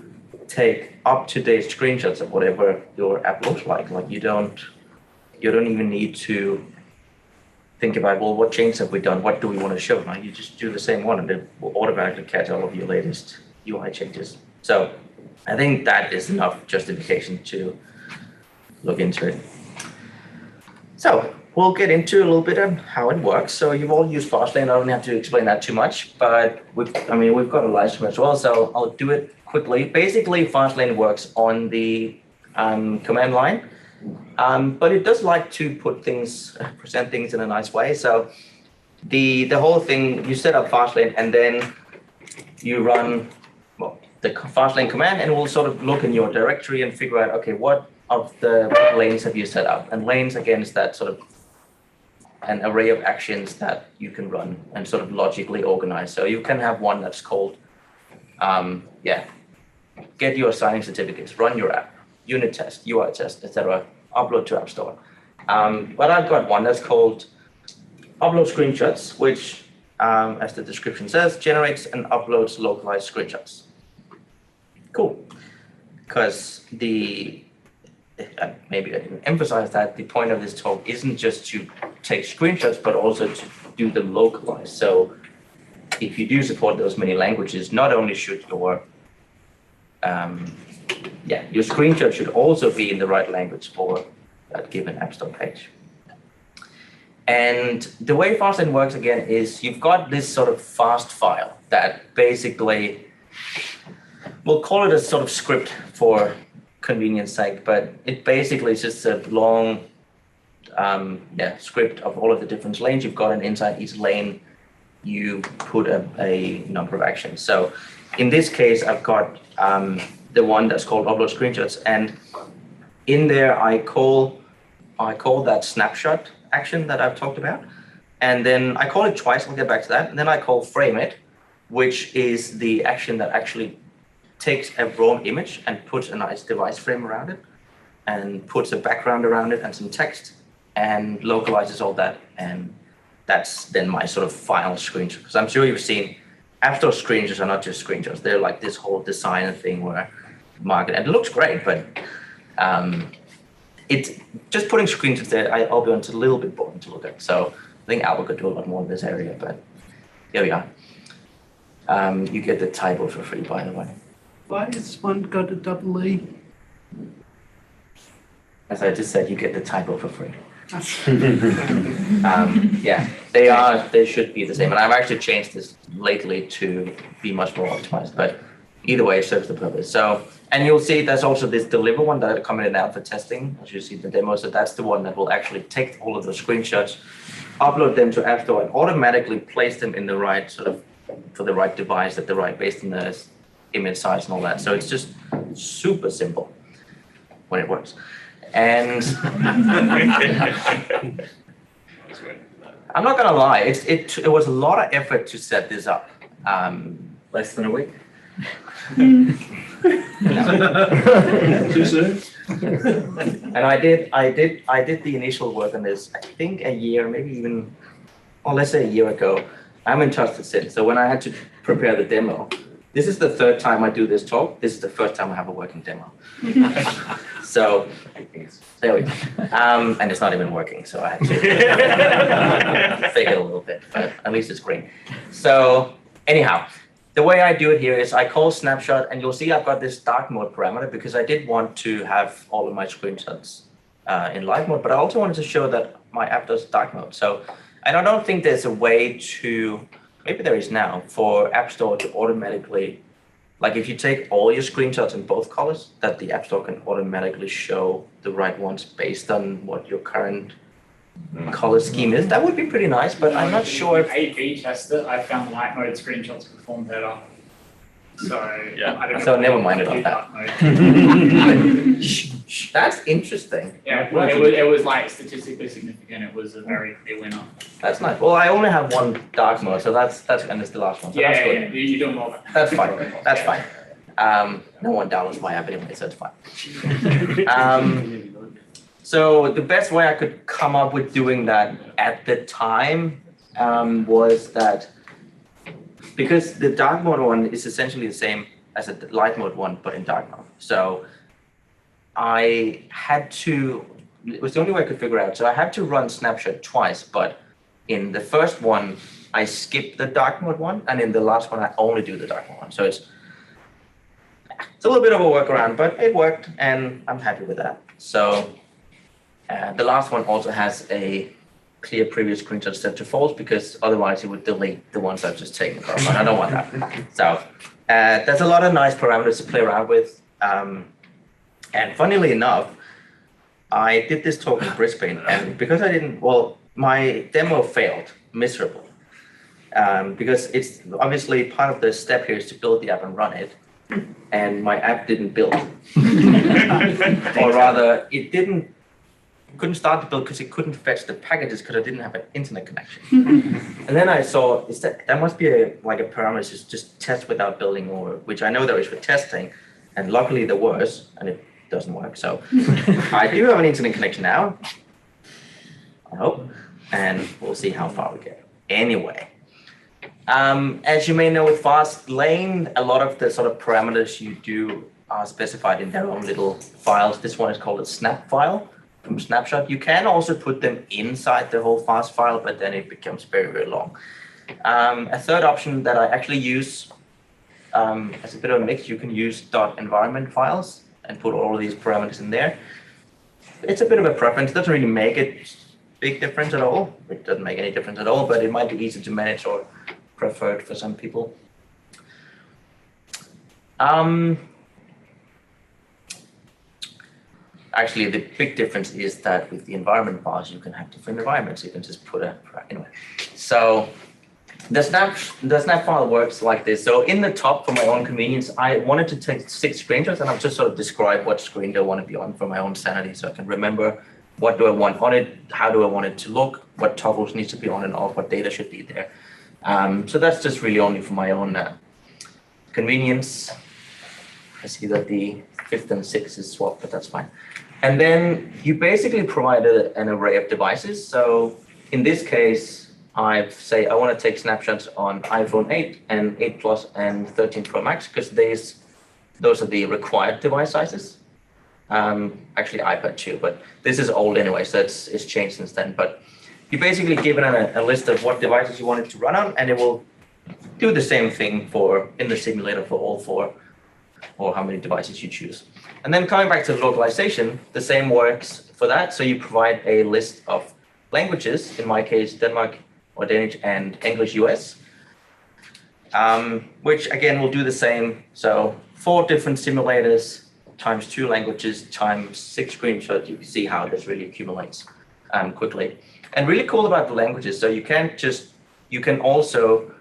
take up-to-date screenshots of whatever your app looks like. Like you don't even need to think about, well, what changes have we done? What do we want to show? Right? You just do the same one and it will automatically catch all of your latest UI changes. So I think that is enough justification to look into it. So we'll get into a little bit of how it works. So you've all used Fastlane. I don't have to explain that too much, but we've got a live stream as well, so I'll do it quickly. Basically, Fastlane works on the command line, but it does like to present things in a nice way. So the whole thing, you set up Fastlane and then you run the Fastlane command, and we'll sort of look in your directory and figure out, okay, what of the lanes have you set up? And lanes, again, is that sort of an array of actions that you can run and sort of logically organize. So you can have one that's called, get your signing certificates, run your app, unit test, UI test, etc., upload to App Store. But I've got one that's called upload screenshots, which, as the description says, generates and uploads localized screenshots. Cool, because maybe I didn't emphasize that the point of this talk isn't just to take screenshots, but also to do them localized. So if you do support those many languages, not only should your screenshot should also be in the right language for that given App Store page. And the way Fastlane works, again, is you've got this sort of fast file that basically, we'll call it a sort of script for convenience sake, but it basically is just a long script of all of the different lanes you've got, and inside each lane you put a number of actions. So in this case, I've got the one that's called upload screenshots, and in there I call that snapshot action that I've talked about, and then I call it twice. I'll get back to that. And then I call frame it, which is the action that actually takes a raw image and puts a nice device frame around it, and puts a background around it and some text, and localizes all that. And that's then my sort of final screenshot. Because I'm sure you've seen App Store screenshots are not just screenshots. They're like this whole design thing where market, and it looks great, but it's just putting screenshots there. I'll be honest, a little bit boring to look at. So I think Albert could do a lot more in this area, but here we are. You get the typo for free, by the way. Why has one got a double E? As I just said, you get the typo for free. They should be the same. And I've actually changed this lately to be much more optimized, but either way, it serves the purpose. So, and you'll see there's also this deliver one that I commented out for testing, as you see the demo. So that's the one that will actually take all of those screenshots, upload them to App Store, and automatically place them in the right sort of, for the right device at the right, based on the image size and all that. So it's just super simple when it works. And I'm not gonna lie, it was a lot of effort to set this up. Less than a week. Too soon? And I did the initial work on this, I think a year, maybe even, or let's say a year ago. I'm in trusted since. So when I had to prepare the demo, This is the third time I do this talk. This is the first time I have a working demo. So there we go. And it's not even working, so I had to fake it a little bit, but at least it's green. So anyhow, the way I do it here is I call snapshot, and you'll see I've got this dark mode parameter because I did want to have all of my screenshots in live mode, but I also wanted to show that my app does dark mode. So, and I don't think there's a way to, maybe there is now, for App Store to automatically, like if you take all your screenshots in both colors, that the App Store can automatically show the right ones based on what your current color scheme is. That would be pretty nice, but I'm not sure if... A/B tested, I found light mode screenshots perform better. So, Yeah. I don't know. So never mind about that. That's interesting. Yeah, well, it was like statistically significant. It was a very clear winner. That's nice. Well, I only have one dark mode, so that's and it's the last one. So that's good. You're doing well. That's fine. That's fine. No one downloads my app anyway, so it's fine. So the best way I could come up with doing that at the time was that because the dark mode one is essentially the same as the light mode one, but in dark mode. So I had to, it was the only way I could figure out. So I had to run snapshot twice, but in the first one, I skipped the dark mode one, and in the last one, I only do the dark mode one. So it's a little bit of a workaround, but it worked, and I'm happy with that. So the last one also has a clear previous screenshot set to false, because otherwise it would delete the ones I've just taken from, and I don't want that. So there's a lot of nice parameters to play around with. And funnily enough, I did this talk in Brisbane, and because I didn't, well, my demo failed miserably. Because it's obviously part of the step here is to build the app and run it, and my app didn't build. Or rather, it couldn't start to build because it couldn't fetch the packages because I didn't have an internet connection. And then I saw that must be a parameter just test without building, or which I know there is for testing, and luckily there was, and it doesn't work. So I do have an internet connection now, I hope, and we'll see how far we get. Anyway, as you may know with Fastlane, a lot of the sort of parameters you do are specified in their own little files. This one is called a snap file from Snapshot. You can also put them inside the whole fast file, but then it becomes very, very long. A third option that I actually use as a bit of a mix, you can use .environment files and put all of these parameters in there. It's a bit of a preference. It doesn't really make a big difference at all. It doesn't make any difference at all, but it might be easy to manage or preferred for some people. Actually, the big difference is that with the environment files, you can have different environments. You can just put anyway. So the snap file works like this. So in the top, for my own convenience, I wanted to take 6 screenshots, and I've just sort of described what screen do I want to be on for my own sanity, so I can remember what do I want on it, how do I want it to look, what toggles needs to be on and off, what data should be there. So that's just really only for my own convenience. I see that the 5th and 6th is swapped, but that's fine. And then you basically provide an array of devices. So in this case, I say I want to take snapshots on iPhone 8 and 8 Plus and 13 Pro Max, because those are the required device sizes. Actually iPad too, but this is old anyway, so it's changed since then. But you basically give it a list of what devices you want it to run on, and it will do the same thing in the simulator for all 4, or how many devices you choose. And then coming back to localization, the same works for that. So you provide a list of languages, in my case, Denmark or Danish and English US, which again will do the same. So 4 different simulators times 2 languages times 6 screenshots. You can see how this really accumulates quickly. And really cool about the languages, so you can also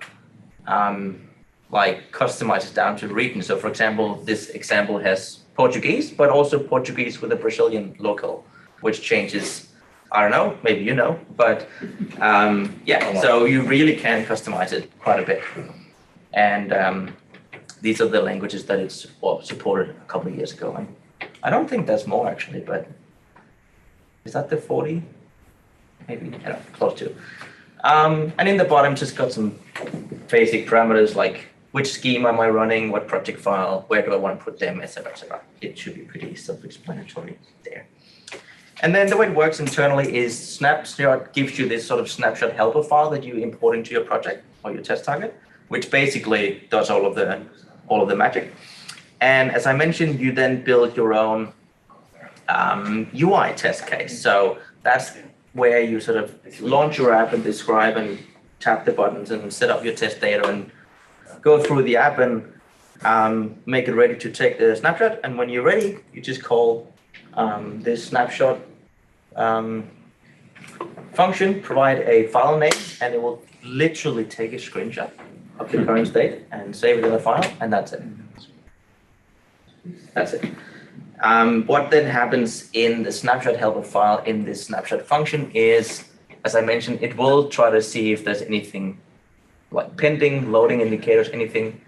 customize it down to region. So for example, this example has Portuguese, but also Portuguese with a Brazilian local, which changes, I don't know, maybe you know, but yeah, so you really can customize it quite a bit. And these are the languages that it's supported a couple of years ago. And I don't think there's more actually, but is that the 40? Maybe, close to. And in the bottom, just got some basic parameters like which scheme am I running, what project file, where do I want to put them, etc., etc. It should be pretty self-explanatory there. And then the way it works internally is Snapshot gives you this sort of snapshot helper file that you import into your project or your test target, which basically does all of the magic. And as I mentioned, you then build your own UI test case. So that's where you sort of launch your app and describe and tap the buttons and set up your test data and go through the app and make it ready to take the snapshot. And when you're ready, you just call this snapshot function, provide a file name, and it will literally take a screenshot of the current state and save it in the file, and that's it. That's it. What then happens in the snapshot helper file in this snapshot function is, as I mentioned, it will try to see if there's anything like pending, loading indicators, anything,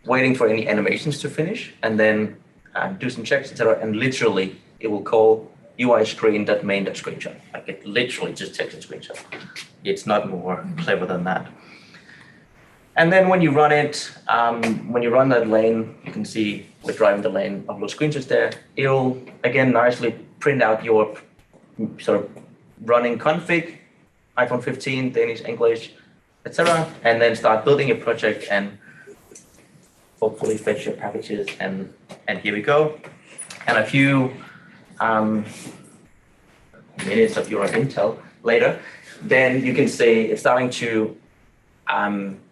waiting for any animations to finish, and then do some checks, etc. And literally, it will call UI screen.main.screenshot. Like it literally just takes a screenshot. It's not more clever than that. And then when you run it, when you run that lane, you can see we're driving the lane of those screenshots there. It'll, again, nicely print out your sort of running config, iPhone 15, Danish, English, etc. And then start building your project and hopefully fetch your packages. And here we go. And a few minutes of your Intel later, then you can see it's starting to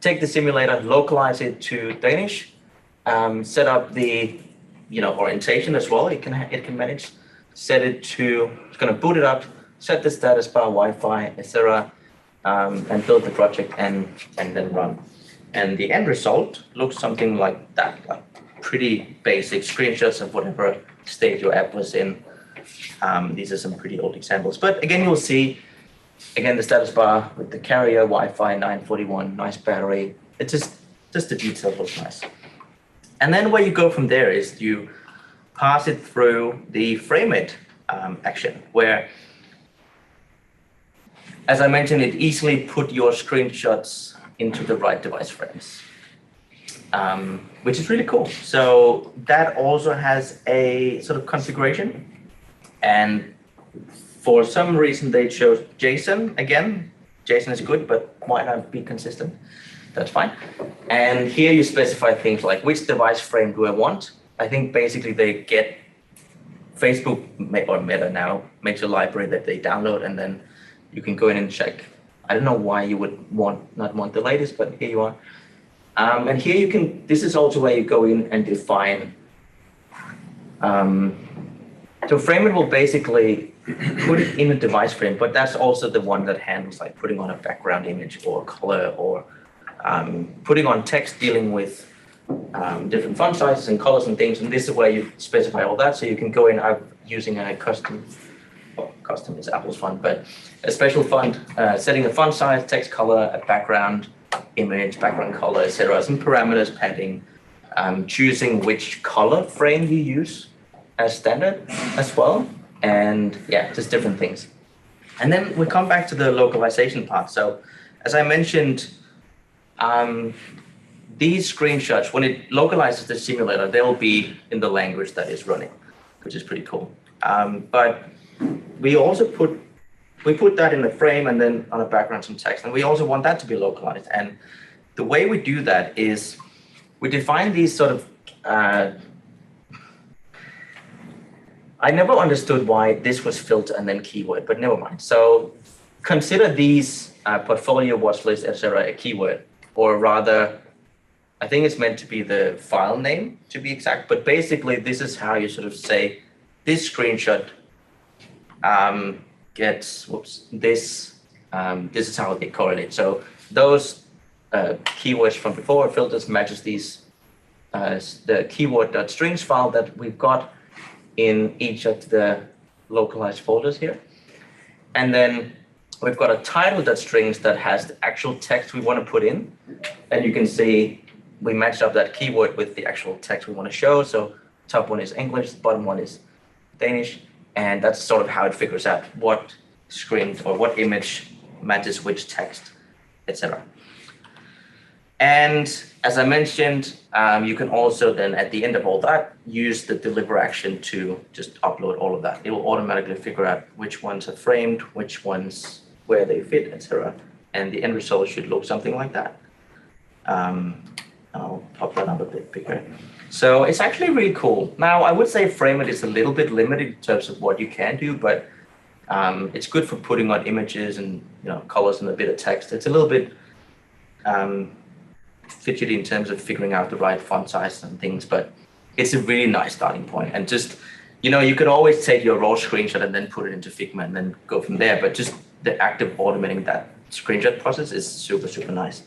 take the simulator, localize it to Danish, set up the orientation as well. It can manage, set it to, it's going to boot it up, set the status bar, Wi-Fi, etc., and build the project and then run. And the end result looks something like that, like pretty basic screenshots of whatever state your app was in. These are some pretty old examples, but again, you'll see. Again, the status bar with the carrier, Wi-Fi 941, nice battery. It's just the detail looks nice. And then where you go from there is you pass it through the frame it action, where, as I mentioned, it easily put your screenshots into the right device frames, which is really cool. So that also has a sort of configuration, and for some reason, they chose JSON again. JSON is good, but why not be consistent? That's fine. And here you specify things like which device frame do I want. I think basically they get Facebook or Meta now makes a library that they download, and then you can go in and check. I don't know why you would not want the latest, but here you are. And here you can. This is also where you go in and define. So frame it will basically put it in a device frame, but that's also the one that handles like putting on a background image or color or putting on text, dealing with different font sizes and colors and things. And this is where you specify all that. So you can go in using a custom is Apple's font, but a special font, setting a font size, text color, a background image, background color, etc. Some parameters, padding, choosing which color frame you use as standard as well. And yeah, just different things. And then we come back to the localization part. So as I mentioned, these screenshots, when it localizes the simulator, they'll be in the language that is running, which is pretty cool. But we also put that in the frame and then on a background some text. And we also want that to be localized. And the way we do that is we define these sort of I never understood why this was filter and then keyword, but never mind. So consider these portfolio, watch list, etc. a keyword, or rather, I think it's meant to be the file name to be exact, but basically this is how you sort of say this screenshot gets, this is how they correlate. So those keywords from before, filters matches these, the keyword.strings file that we've got in each of the localized folders here. And then we've got a title.strings that has the actual text we want to put in. And you can see we matched up that keyword with the actual text we want to show. So top one is English, the bottom one is Danish. And that's sort of how it figures out what screen or what image matches which text, etc. And as I mentioned, you can also then at the end of all that, use the deliver action to just upload all of that. It will automatically figure out which ones are framed, which ones, where they fit, etc. And the end result should look something like that. I'll pop that up a bit bigger. So it's actually really cool. Now, I would say frame it is a little bit limited in terms of what you can do, but it's good for putting on images and colors and a bit of text. It's a little bit fidgety in terms of figuring out the right font size and things, but it's a really nice starting point. And just, you could always take your raw screenshot and then put it into Figma and then go from there. But just the act of automating that screenshot process is super, super nice.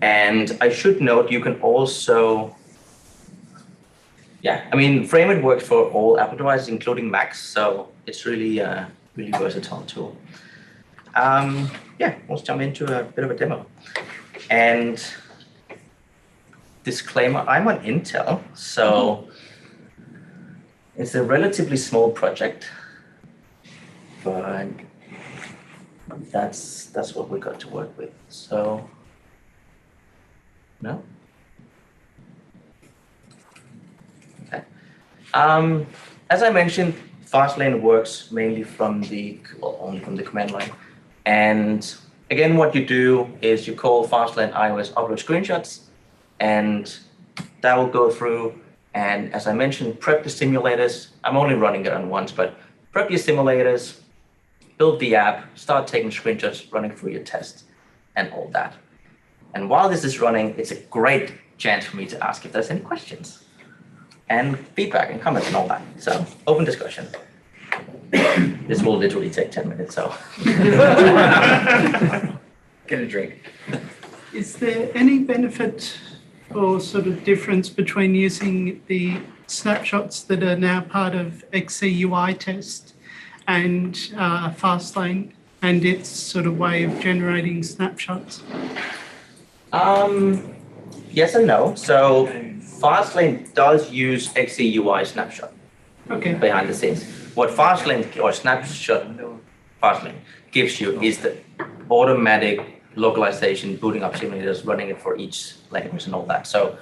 And I should note, you can also, Frame It works for all Apple devices, including Macs. So it's really, really versatile tool. Let's jump into a bit of a demo. And disclaimer, I'm on Intel, so it's a relatively small project, but that's what we got to work with. So, no? Okay. As I mentioned, Fastlane works mainly only from the command line. And again, what you do is you call Fastlane iOS upload screenshots, and that will go through. And as I mentioned, prep the simulators. I'm only running it on once, but prep your simulators, build the app, start taking screenshots, running through your tests, and all that. And while this is running, it's a great chance for me to ask if there's any questions and feedback and comments and all that. So open discussion. This will literally take 10 minutes, so. Get a drink. Is there any benefit or sort of difference between using the snapshots that are now part of XCUI test and Fastlane and its sort of way of generating snapshots? Yes and no. So Fastlane does use XCUI snapshot behind the scenes. What Fastlane or snapshot Fastlane gives you is the automatic localization, booting up simulators, running it for each language and all that. So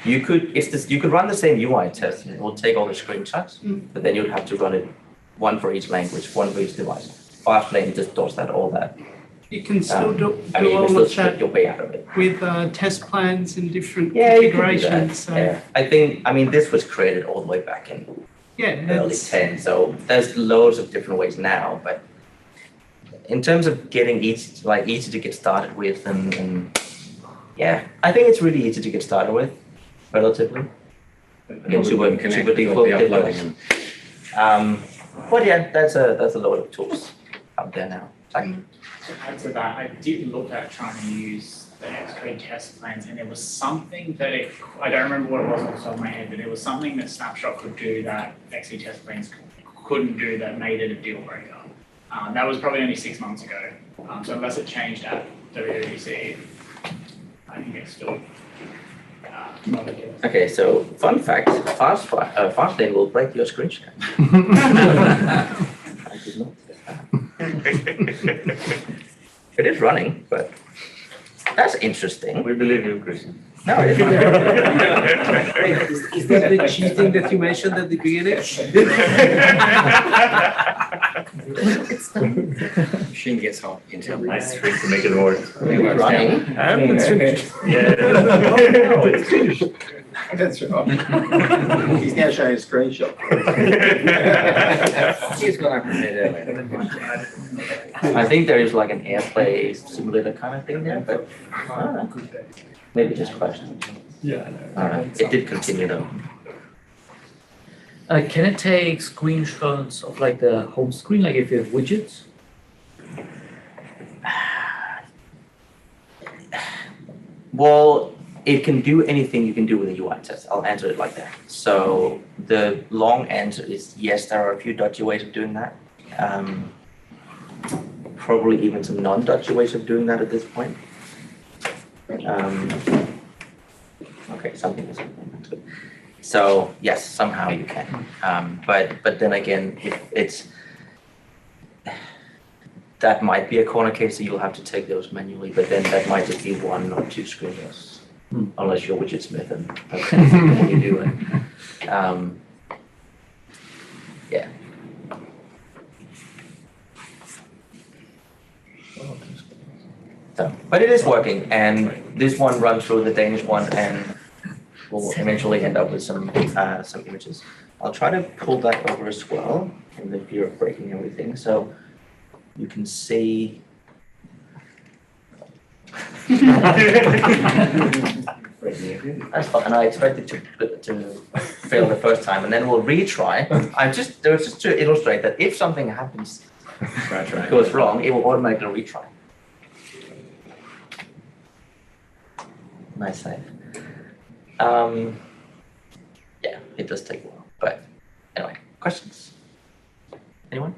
you could run the same UI test and it will take all the screenshots, but then you'd have to run it one for each language, one for each device. Fastlane just does that, all that. You can still do you can all still of strip that your way out of it. with test plans and different You can do configurations. that. Yeah. This was created all the way back in early 10, so there's loads of different ways now, but in terms of getting easy to get started with, and I think it's really easy to get started with, relatively. Again, super default. But yeah, that's a load of tools out there now. To add to that, I did look at trying to use the Xcode test plans, and there was something that I don't remember what it was off the top of my head, but it was something that Snapshot could do that Xcode test plans couldn't do that made it a deal breaker. That was probably only 6 months ago. So unless it changed at WWDC, I think it's still not a deal. Okay, so fun fact, Fastlane will break your screenshot. I did not say that. It is running, but that's interesting. We believe you, Christian. No, it's not. Wait, is that the cheating that you mentioned at the beginning? Machine gets hot. Intel. Nice trick to make it work. It's running. It's finished. That's right. He's now showing a screenshot. He's gone up and made earlier. I think there is like an AirPlay simulator kind of thing there, but maybe just crashed. It did continue though. Can it take screenshots of like the home screen, like if you have widgets? Well, it can do anything you can do with a UI test. I'll answer it like that. So the long answer is yes, there are a few dodgy ways of doing that. Probably even some non-dodgy ways of doing that at this point. Okay, something is good. So yes, somehow you can. But then again, that might be a corner case, so you'll have to take those manually, but then that might just be 1 or 2 screenshots, unless you're Widget Smith and that's what you do. And, yeah. So, but it is working, and this one runs through the Danish one, and we'll eventually end up with some images. I'll try to pull that over as well, in the view of breaking everything, so you can see. That's fine, and I expected to fail the first time, and then we'll retry. There was just to illustrate that if something happens, goes wrong, it will automatically retry. Nice save. Yeah, it does take a while, but anyway, questions? Anyone?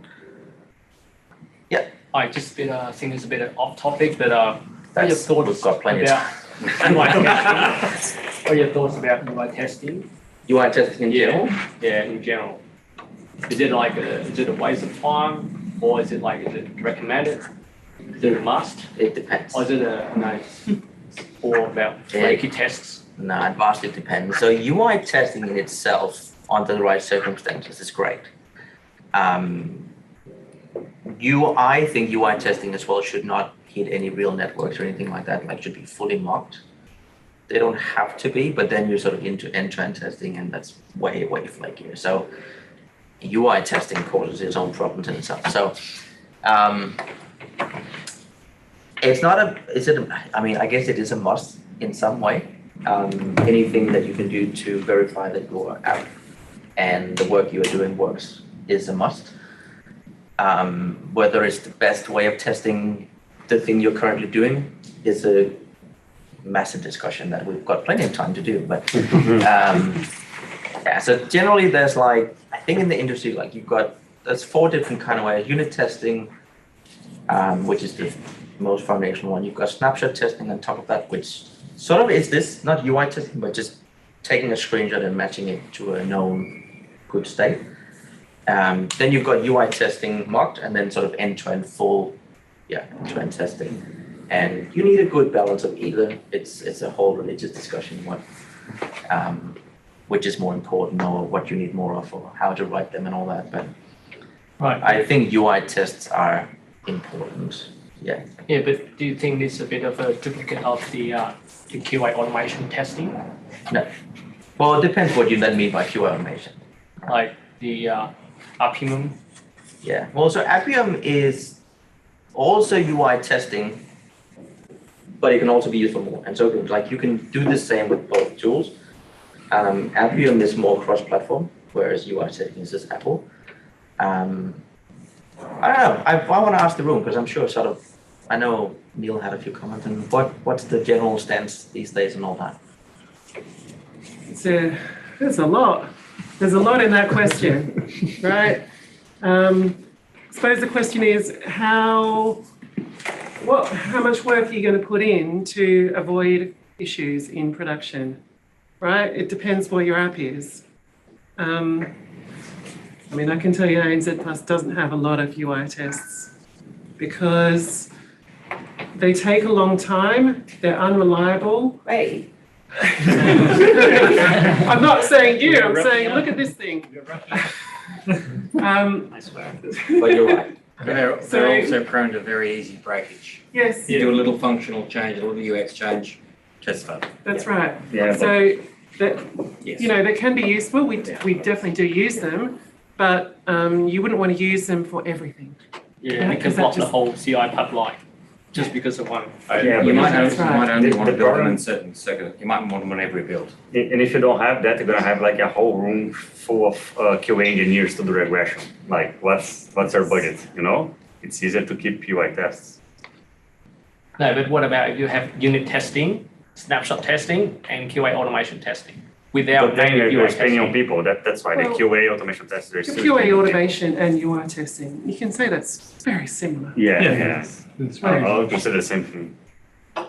Yeah. I just think it's a bit off topic, but what are your thoughts we've got plenty about UI testing? What are your thoughts about UI testing? UI testing in general? Yeah, in general. Is it a waste of time, or is it recommended? Is it a must? It depends. Or is it a nice? Or about flaky tests? No, it vastly depends. So UI testing in itself, under the right circumstances, is great. I think UI testing as well should not hit any real networks or anything like that. Like, should be fully mocked. They don't have to be, but then you're sort of into end-to-end testing, and that's way flakier. So UI testing causes its own problems in itself. So it's not I guess it is a must in some way. Anything that you can do to verify that your app and the work you are doing works is a must. Whether it's the best way of testing the thing you're currently doing is a massive discussion that we've got plenty of time to do. But yeah, so generally there's I think in the industry, there's 4 different kind of ways. Unit testing, which is the most foundational one. You've got snapshot testing on top of that, which sort of is this, not UI testing, but just taking a screenshot and matching it to a known good state. Then you've got UI testing mocked, and then sort of end-to-end end-to-end testing. And you need a good balance of either. It's a whole religious discussion which is more important, or what you need more of, or how to write them and all that. But right. I think UI tests are important. Yeah. Yeah, but do you think this is a bit of a duplicate of the QA automation testing? No. Well, it depends what you then mean by QA automation. Like the Appium? Yeah. Well, so Appium is also UI testing, but it can also be used for more. And so you can do the same with both tools. Appium is more cross-platform, whereas UI testing is just Apple. I don't know. I want to ask the room, because I'm sure I know Neil had a few comments. And what's the general stance these days and all that? There's a lot. There's a lot in that question, right? I suppose the question is how much work are you going to put in to avoid issues in production, right? It depends what your app is. I can tell you ANZ Plus doesn't have a lot of UI tests because they take a long time, they're unreliable. Hey. I'm not saying you, I'm saying look at this thing. I swear. But you're right. They're also prone to very easy breakage. Yes. You do a little functional change, a little UX change, test fail. That's right. Yeah, So that Yes. that can be useful. We definitely do use them, but you wouldn't want to use them for everything. Yeah, it can block the whole CI pipeline just because of one. Yeah, You might that's right. only The want to build them problem- in certain circuits. You might want them on every build. And if you don't have that, you're gonna have a whole room full of QA engineers to do regression. What's our budget? It's easier to keep UI tests. No, but what about if you have unit testing, snapshot testing, and QA automation testing without But then native you're UI spending on testing? people. That's why Well, the QA automation tests are still. QA automation and UI testing, you can say that's very similar. Yeah. It's Right. I'll consider the same thing. I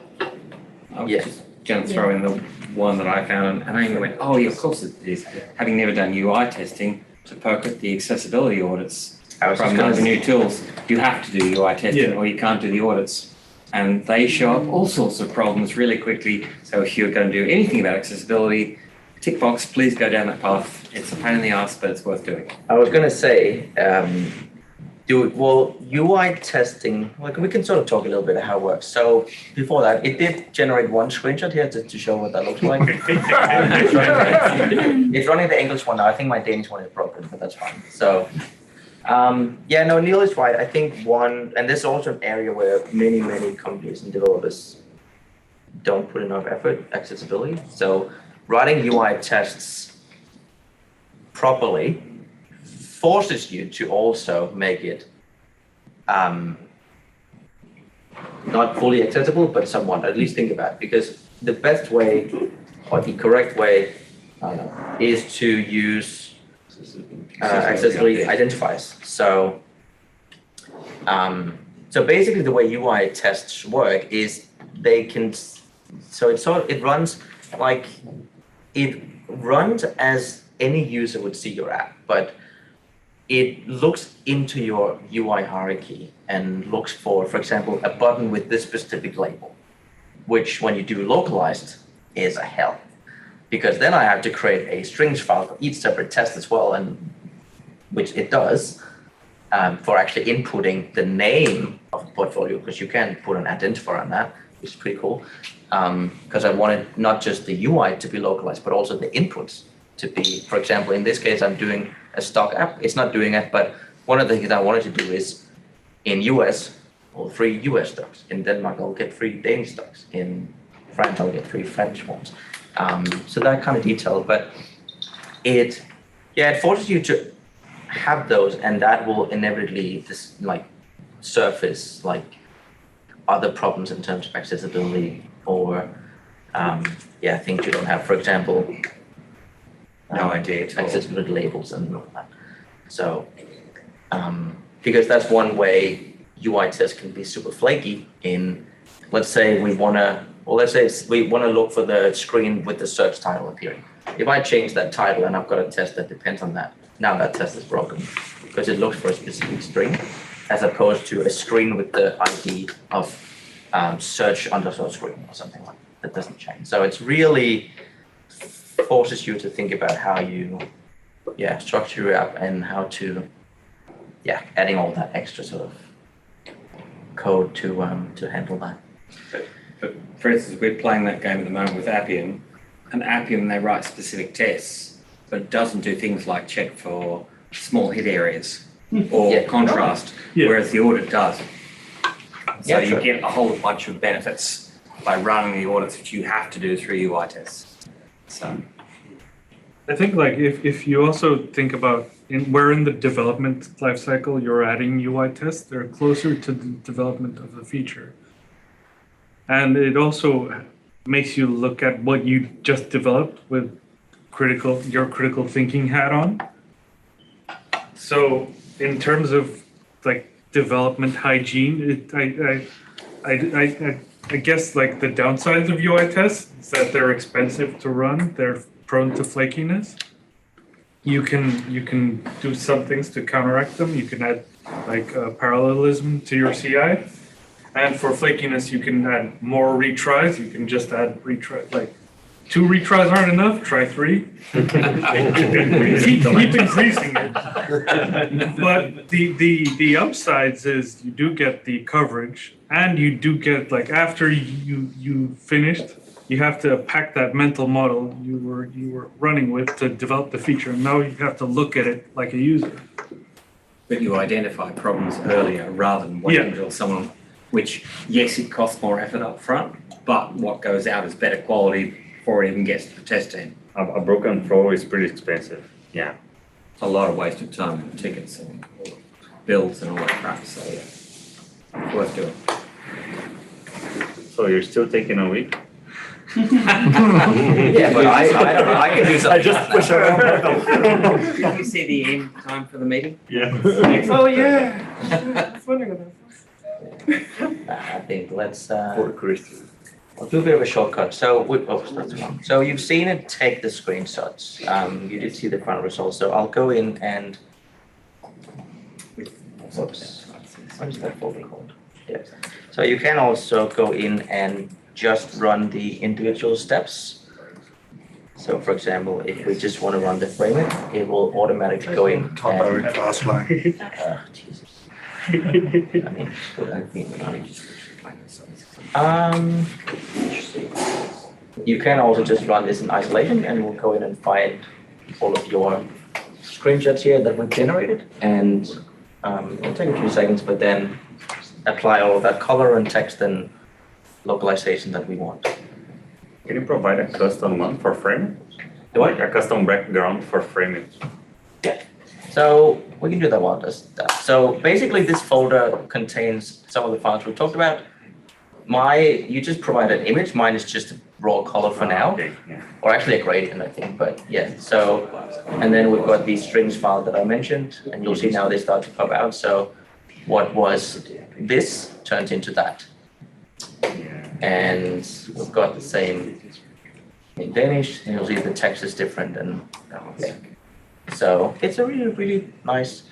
was Yeah. just going to throw in the one that I found, and Amy went, "Oh, yeah, of course it is." Having never done UI testing, to poke at the accessibility audits, I was just from gonna the new tools, you have to do UI testing or you can't do the audits. And they show up all sorts of problems really quickly. So if you're going to do anything about accessibility, tick box, please go down that path. It's a pain in the ass, but it's worth doing. I was gonna say, UI testing, like we can sort of talk a little bit of how it works. So before that, it did generate one screenshot here to show what that looks like. It's running the English one now. I think my Danish one is broken, but that's fine. So, yeah, no, Neil is right. I think and this is also an area where many companies and developers don't put enough effort, accessibility. So writing UI tests properly forces you to also make it not fully accessible, but somewhat, at least think about it. Because the best way or the correct way is to use accessibility identifiers. So, so basically the way UI tests work is it runs as any user would see your app, but it looks into your UI hierarchy and looks for example, a button with this specific label, which when you do localized is a hell, because then I have to create a strings file for each separate test as well, and which it does for actually inputting the name of the portfolio, because you can put an identifier on that, which is pretty cool, because I wanted not just the UI to be localized, but also the inputs to be, for example, in this case, I'm doing a stock app. It's not doing it, but one of the things I wanted to do is in US, or 3 US stocks. In Denmark, I'll get 3 Danish stocks. In France, I'll get 3 French ones. So that kind of detail, but it forces you to have those, and that will inevitably surface other problems in terms of accessibility or things you don't have. For example, No idea. Accessibility labels and all that. So, because that's one way UI tests can be super flaky in, let's say we want to look for the screen with the search title appearing. If I change that title and I've got a test that depends on that, now that test is broken because it looks for a specific string as opposed to a screen with the ID of search_screen or something like that. That doesn't change. So it's really forces you to think about how you structure your app and how to adding all that extra sort of code to handle that. But for instance, we're playing that game at the moment with Appian, and Appian, they write specific tests, but it doesn't do things like check for small hit areas or contrast, whereas the audit does. So you get a whole bunch of benefits by running the audits that you have to do through UI tests. So I think if you also think about where in the development lifecycle you're adding UI tests, they're closer to the development of the feature. And it also makes you look at what you just developed with your critical thinking hat on. So in terms of development hygiene, I guess the downsides of UI tests is that they're expensive to run. They're prone to flakiness. You can do some things to counteract them. You can add parallelism to your CI. And for flakiness, you can add more retries. You can just add retries. 2 retries aren't enough. Try 3. keep increasing it. But the upsides is you do get the coverage, and you do get after you finished, you have to pack that mental model you were running with to develop the feature. And now you have to look at it like a user. But you identify problems earlier rather than waiting until someone, which, yes, it costs more effort up front, but what goes out is better quality before it even gets to the test team. A broken flow is pretty expensive. Yeah. It's a lot of wasted time and tickets and builds and all that crap, so worth doing. So you're still taking a week? Yeah, but I don't know. I can do something. I just push around. Did you see the end time for the meeting? Yeah. Oh yeah. I was wondering about this. I think let's For Christian. I'll do a bit of a shortcut. So so you've seen it take the screenshots. You did see the final results. So I'll go in and Whoops. What is that folder called? Yeah. So you can also go in and just run the individual steps. So for example, if we just want to run the framing, it will automatically go in. Fastlane. Jesus. You can also just run this in isolation, and we'll go in and find all of your screenshots here that we've generated, and it'll take a few seconds, but then apply all of that color and text and localization that we want. Can you provide a custom one for framing? Do I? Like a custom background for framing? Yeah. So we can do that while does that. So basically this folder contains some of the files we talked about. You just provide an image. Mine is just a raw color for now. Okay, yeah. Or actually a gradient, I think, but yeah. So, and then we've got these strings file that I mentioned, and you'll see now they start to pop out. So what was this turns into that. And we've got the same in Danish, and you'll see the text is different, and okay. So it's a really, really nice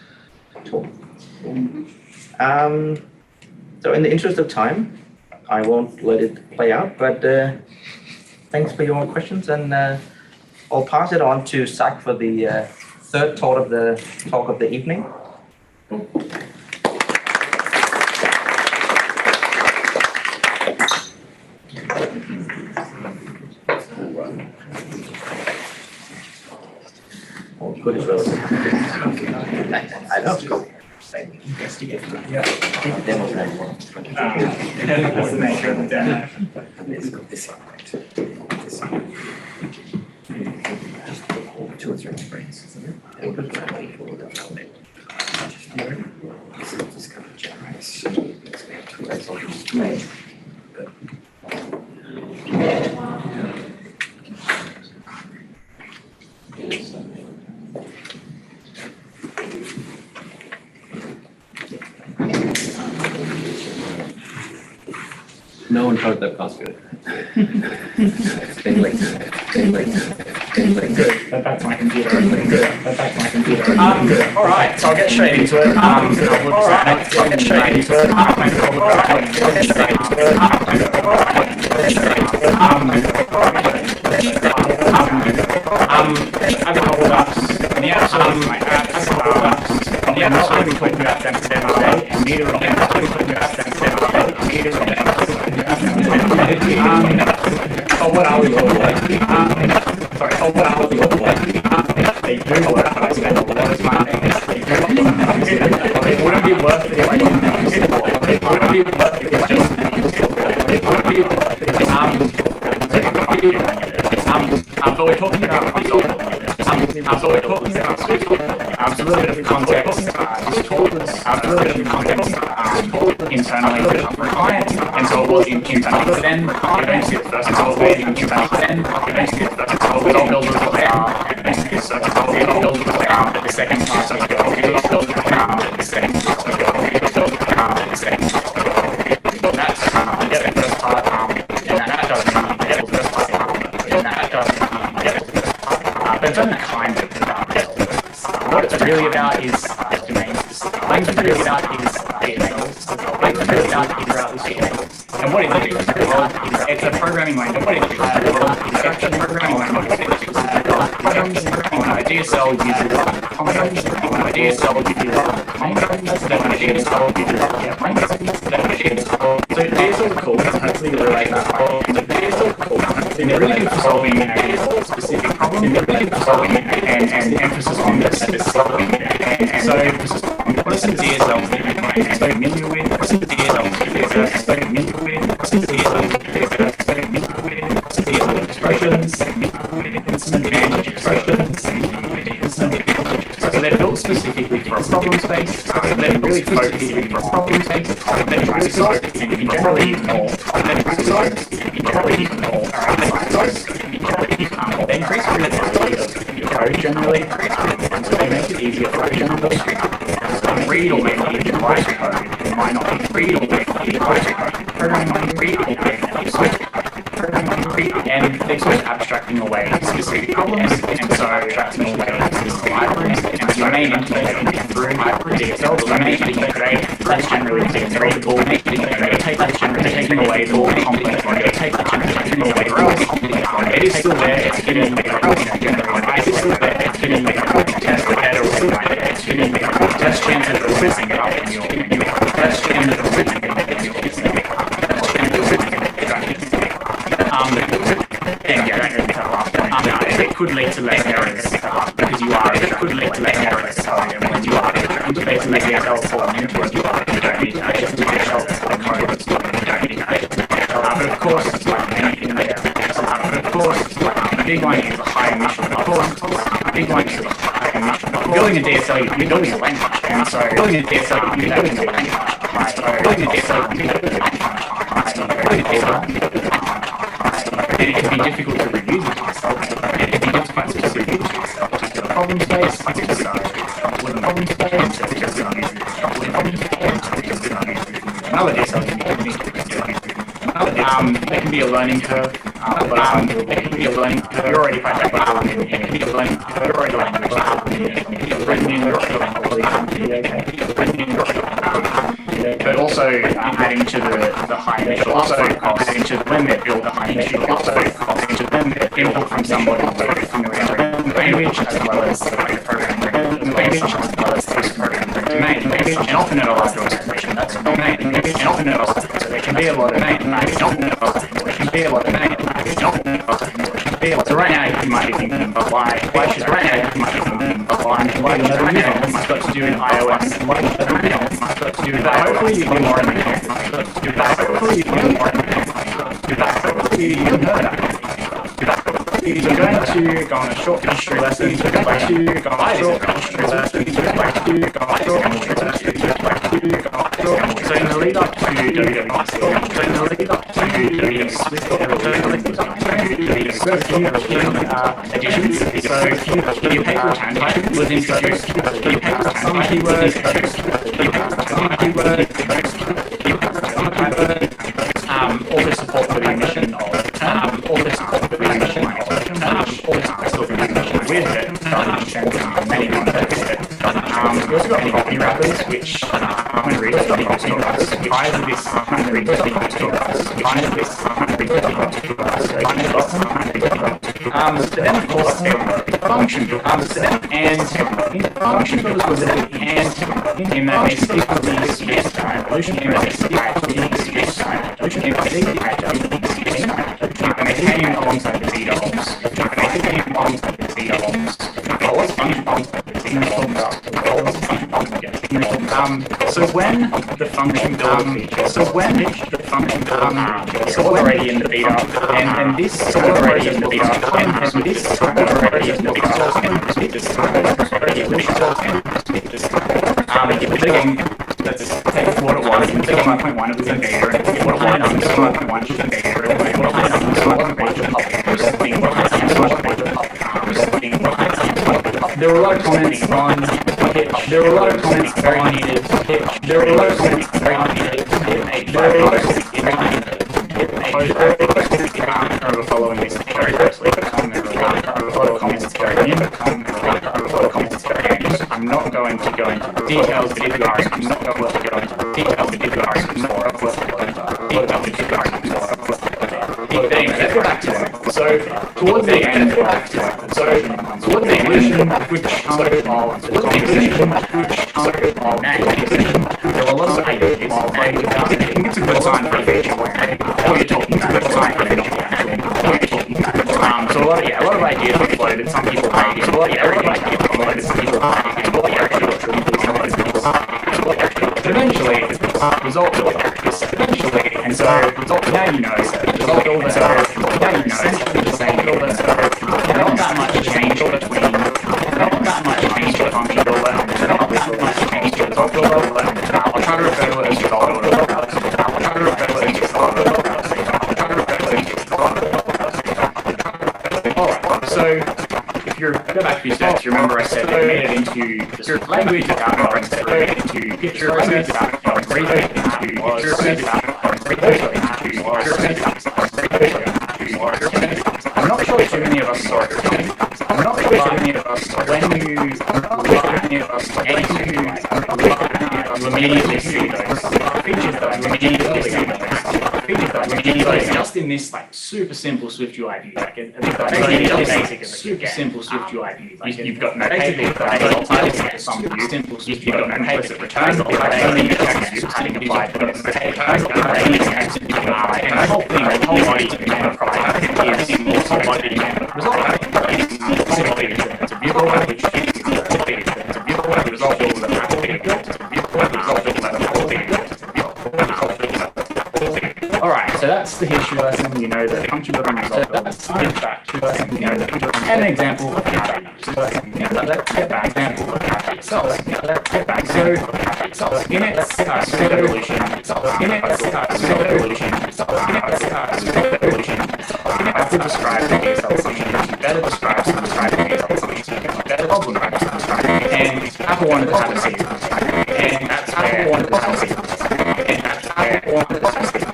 tool. So in the interest of time, I won't let it play out, but thanks for your questions, and I'll pass it on to Zach for the third talk of the evening. Oh, good as well. I know. That's the nature of the demo. Two or three brains, isn't it? Just kind of generates. No one heard that passcode. Good. That's my computer. Good. That's my computer. All right. So I'll get straight into it. I'll get straight into it. I've got a couple of apps. And the apps are my apps. And the apps are going to be about them today. And neither of them are going to be about them today. Oh, what are we all like? Sorry, oh, what are we all like? They do what I spend a lot of time. It wouldn't be worth it if I didn't use it. It wouldn't be worth it if I just used it. It wouldn't be worth it. But we're talking about so we're talking about a little bit of context. A little bit of context internally for a client, and so it was internally for them. Eventually, the first couple of ways internally for them. Eventually, the first couple of ways built for them. Eventually, the first couple of ways built for them. But the second part of the second part of the second part of that's the first part, and that doesn't get the first part, and that doesn't get the first part. But it's only kind of about what it's really about is domains. What it's really about is DSLs. What it's really about is DSLs. And what it is, it's a programming language. What it is, it's a programming language. A DSL uses functions. A DSL uses so DSL are cool. Hopefully you relate that. So DSL are cool. And they're really good for solving a specific problem. And they're really good for solving and emphasis on the specific. And so what are some DSLs that you might be familiar with? What are some DSLs that you're familiar with? What are some DSLs that you're familiar with? Some DSL expressions, some advantage expressions, so they're built specifically for a problem space. They're really focused for a problem space. They're trying to solve it and you can generally use more. They're trying to solve it and you can generally use more. They increase readability of your code generally. So they make it easier for you to read or make it easier to write code. It might not be read or make it easier to write code. Programming might be read or make it easier to and they sort of abstracting away specific problems, and so abstracting away specific libraries, and so your main interface through hybrid DSL, but we may be create less generally readable, taking away the more complex one, take away else. It is still there, it's getting it's still there, it's getting test better, it's getting test chances of messing it up in your test chances of messing it up in your it could lead to less errors because you are. It could lead to less errors when you are interfacing with DSL for network. You don't need to access the DSL for code. But of course, like anything there. But of course, the big one is a high emission. Of course, the big one is a high emission. Building a DSL, you're building a language, and so building a DSL, you're building a language. Building a DSL, it can be difficult to reuse it yourself. It can be difficult to reuse it yourself. The problem space, so with the problem space, another DSL can be a learning curve. It can be a learning curve. You're already quite technical. It can be a learning curve. You're already language. But also adding to the high initial cost, adding to when they build the high initial cost, adding to then input from somebody with familiar language as well as the programming language as well as the programming domain. And often it allows the organization that's a domain. And often it allows so there can be a lot of domain. And often it allows there can be a lot of domain. And often it allows so right now you might be thinking, but why should right now you might be thinking, but why right now it's got to do with iOS. Right now it's got to do with iOS. Hopefully you get more in the hopefully you get more in the hopefully you know that. We're going to go on a short history lesson. We're going to go on a short history lesson. We're going to go on a short history lesson. So in the lead up to WWDC, additions. So your paper return type was introduced. Some keyword. Also support for the emission of also support for the emission of with it, many contexts. We also got property wrappers, which I'm going to read prior to this, but then of course function builders, and function builders was at the end in that they stick with the evolution, and they came alongside the VDOMs. What's function builders? So when the function builder so already in the beta, and this already in the beta, and this already in the beta, again, let's take what it was. In 1.1 it was in beta, and what it was in 1.1 it was in beta, there were a lot of comments on there were a lot of comments very needed. There were a lot of comments very needed. I'm following this very closely. I'm not going to go into details, but if you are, I'm not going to go into details, but if you are, more of what's going on. Let's go back to that. So towards the end, towards the evolution, which there were lots of ideas, and I think it's a good sign for a feature where what you're talking about, it's a sign for a feature where so a lot of ideas were floated, some people paid, but eventually, result eventually, and so now you know, result builder, now you know, essentially the same builder, not that much change between, not that much change to function builder, not that much change to result builder, I'll try to refer to it as result builder, Alright, so if you go back a few steps, you remember I said they made it into your language about into picture language about read it into picture language about I'm not sure too many of us saw it coming. I'm not immediately see those features that you immediately see those. So just in this like super simple Swift UI view, like basic super simple Swift UI view, like you've got no basically some view, simple Swift UI, you've got no implicit return, only having applied, and the whole thing, the whole body of the enterprise is result. It's a beautiful language. It's a beautiful result. Alright, so that's the history lesson. You know the function building result building. Feedback. You know an example of how to use it. Let's get back. Example of how to use it. Let's get back. So in its state evolution, I have to describe the ASL function. Better describes the describing ASL function. Better problem and Apple wanted to have a seed. And Apple wanted to have a seed. And Apple wanted to have a seed.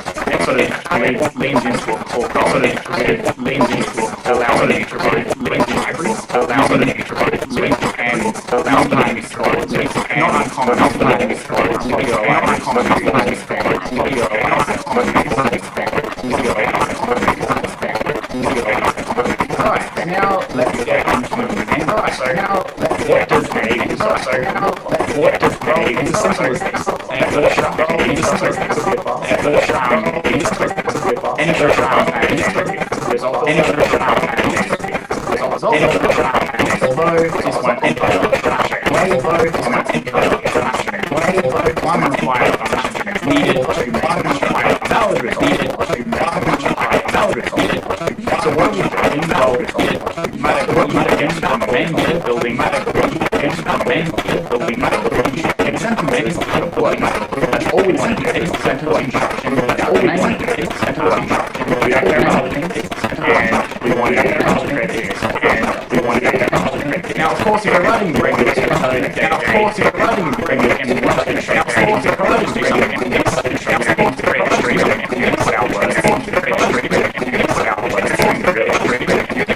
Sort of leans into a core, sort of leans into a allows it to provide linked libraries, allows it to provide linked and sometimes not uncommon, Alright, now let's get into what does A do? What does A do? It's as simple as this. So what are we doing? You might have changed from a main building, that's all we want to do is central instruction, that's all we want to do is central instruction, we have their and we want to get concentrated, and we want to get concentrated. Now, of course, if you're writing regular code, now, of course, if you're writing regular and you want to create something in this, so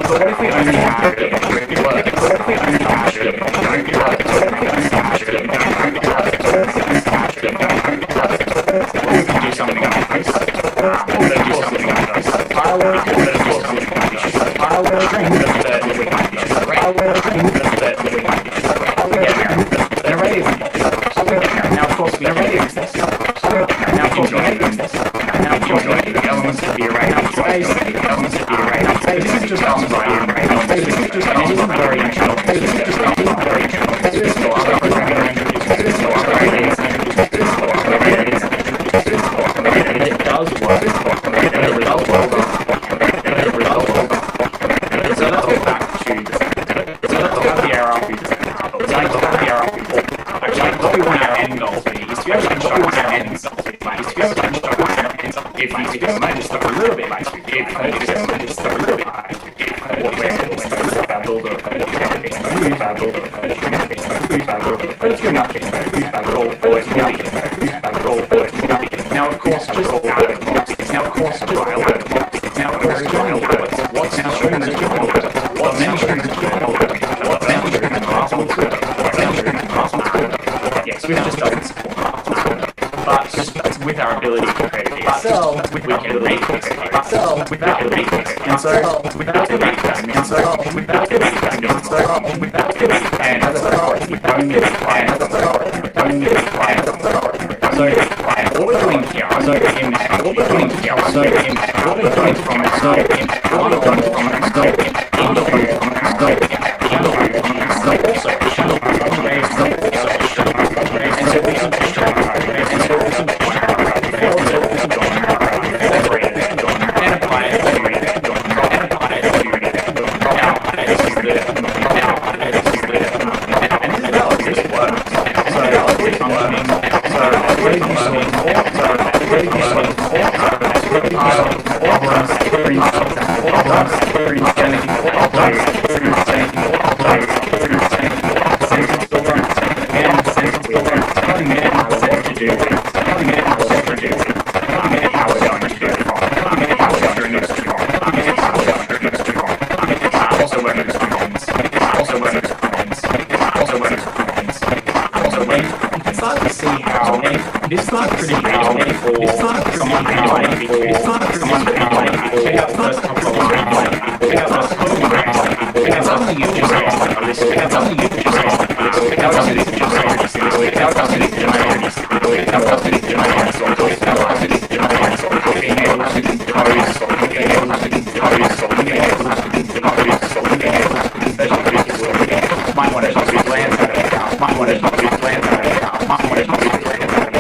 what if we only have we can do something like this. An array is now, of course, we array exists. Now, of course, we array exists. Now, of course, the elements of the array space, the elements of the array space. This is just elements of the array space. This is just elements of the array space. This is just elements of the array space. This is just it does work. The result works. So let's go back to the error. Actually, what we want our end goal to be is to be able to construct our end goal. If you might just stop a little bit like we did, now of course just out of the box. Now of course just out of the box. Now of course just what's now strings is what's many strings is what's many strings is possible. Yes, we just doesn't support possible. But just with our ability to create it ourselves, we can make it ourselves without the matrix. And so without the matrix, and so without the matrix, and so without the matrix, and we only require so what we're doing here, so in what we're doing here, so in what we're doing from it, so in what we're doing from it, so start to see how this is pretty real for someone check out the first couple of lines, check out the first couple of lines, check out something you just said, check out something you just said, check out something you just said, check out something you just said, check out something you just might want to just glance at it, might want to just glance at it, might want to just glance at it.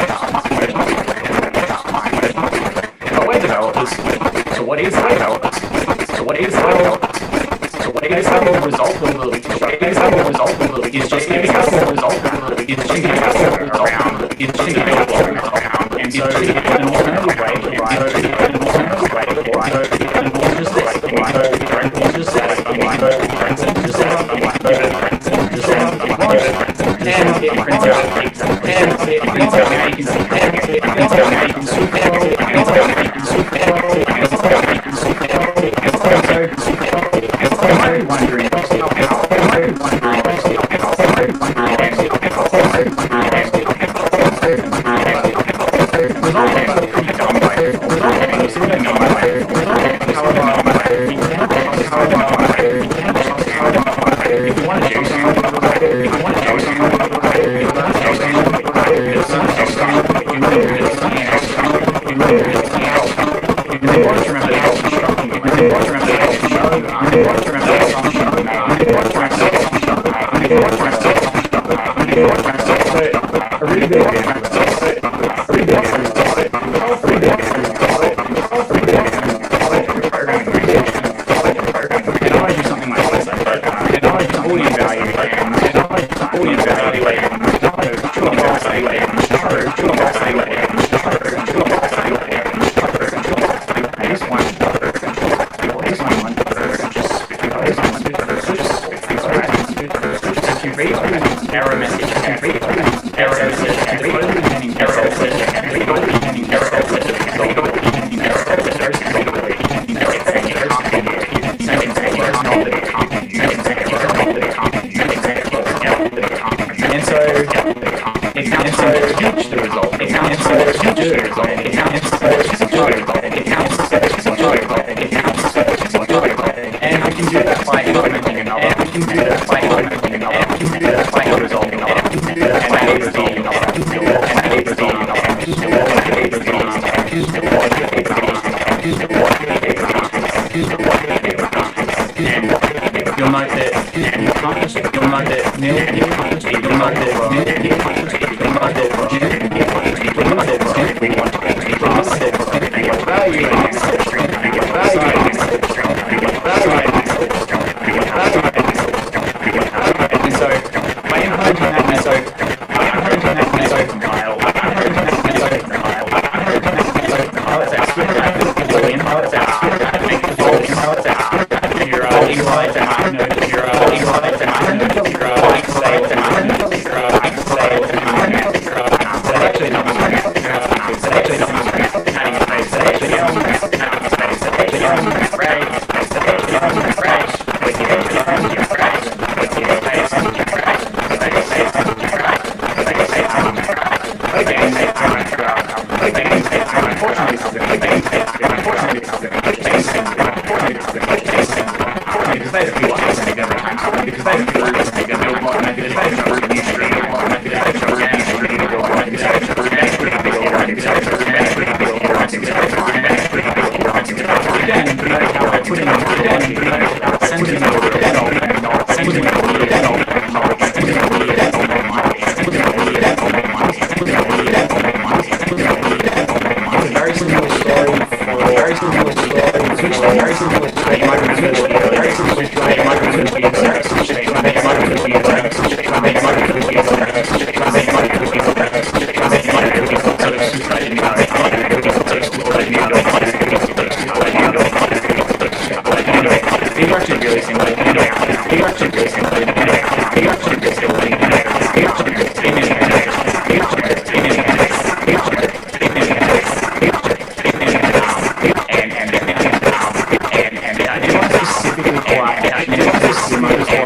But we're developers, so what is developers? So what is developers? So what is the result of the result of is just giving us the result of is just giving us the around, is just giving us around, and so an alternative way to write, an alternative way to write, and we'll just like we'll just say and it prints out and it prints out specifically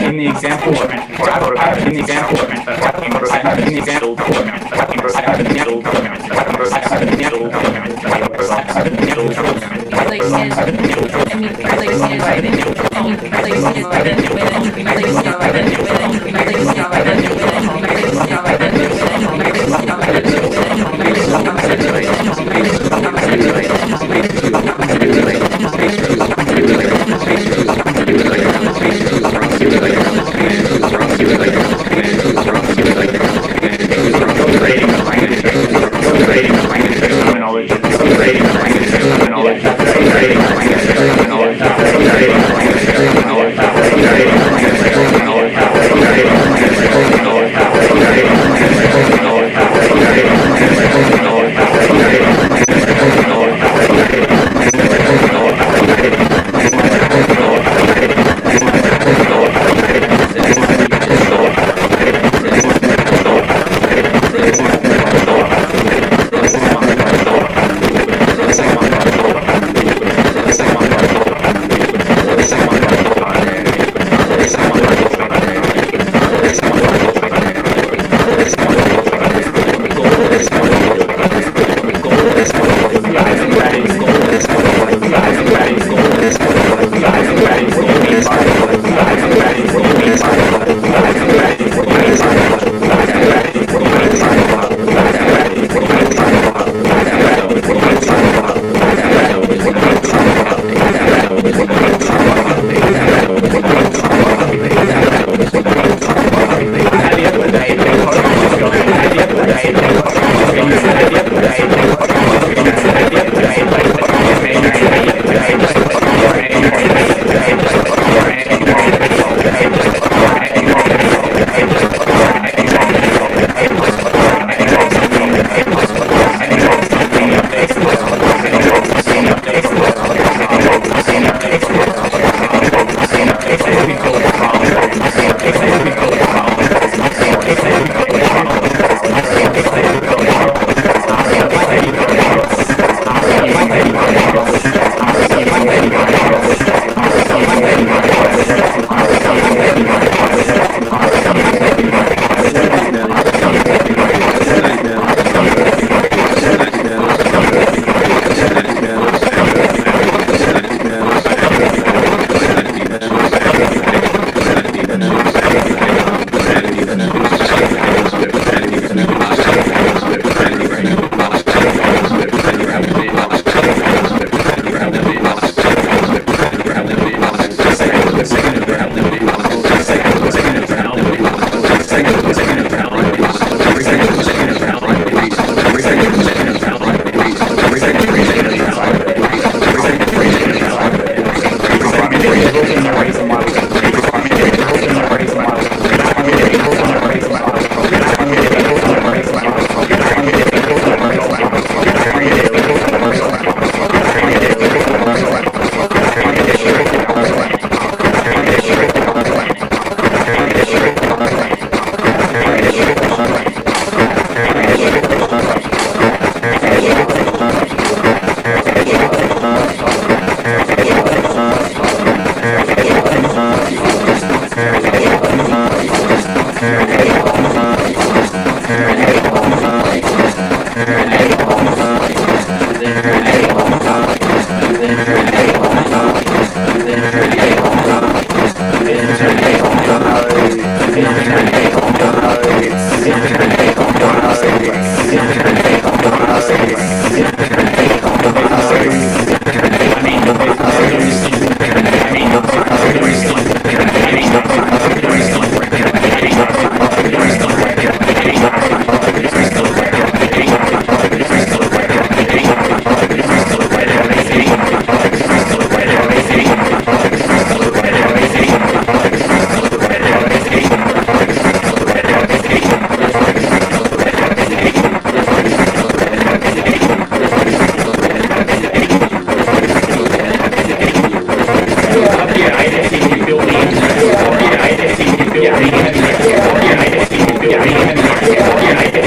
In the example I mentioned before, in the example I mentioned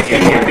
Yeah.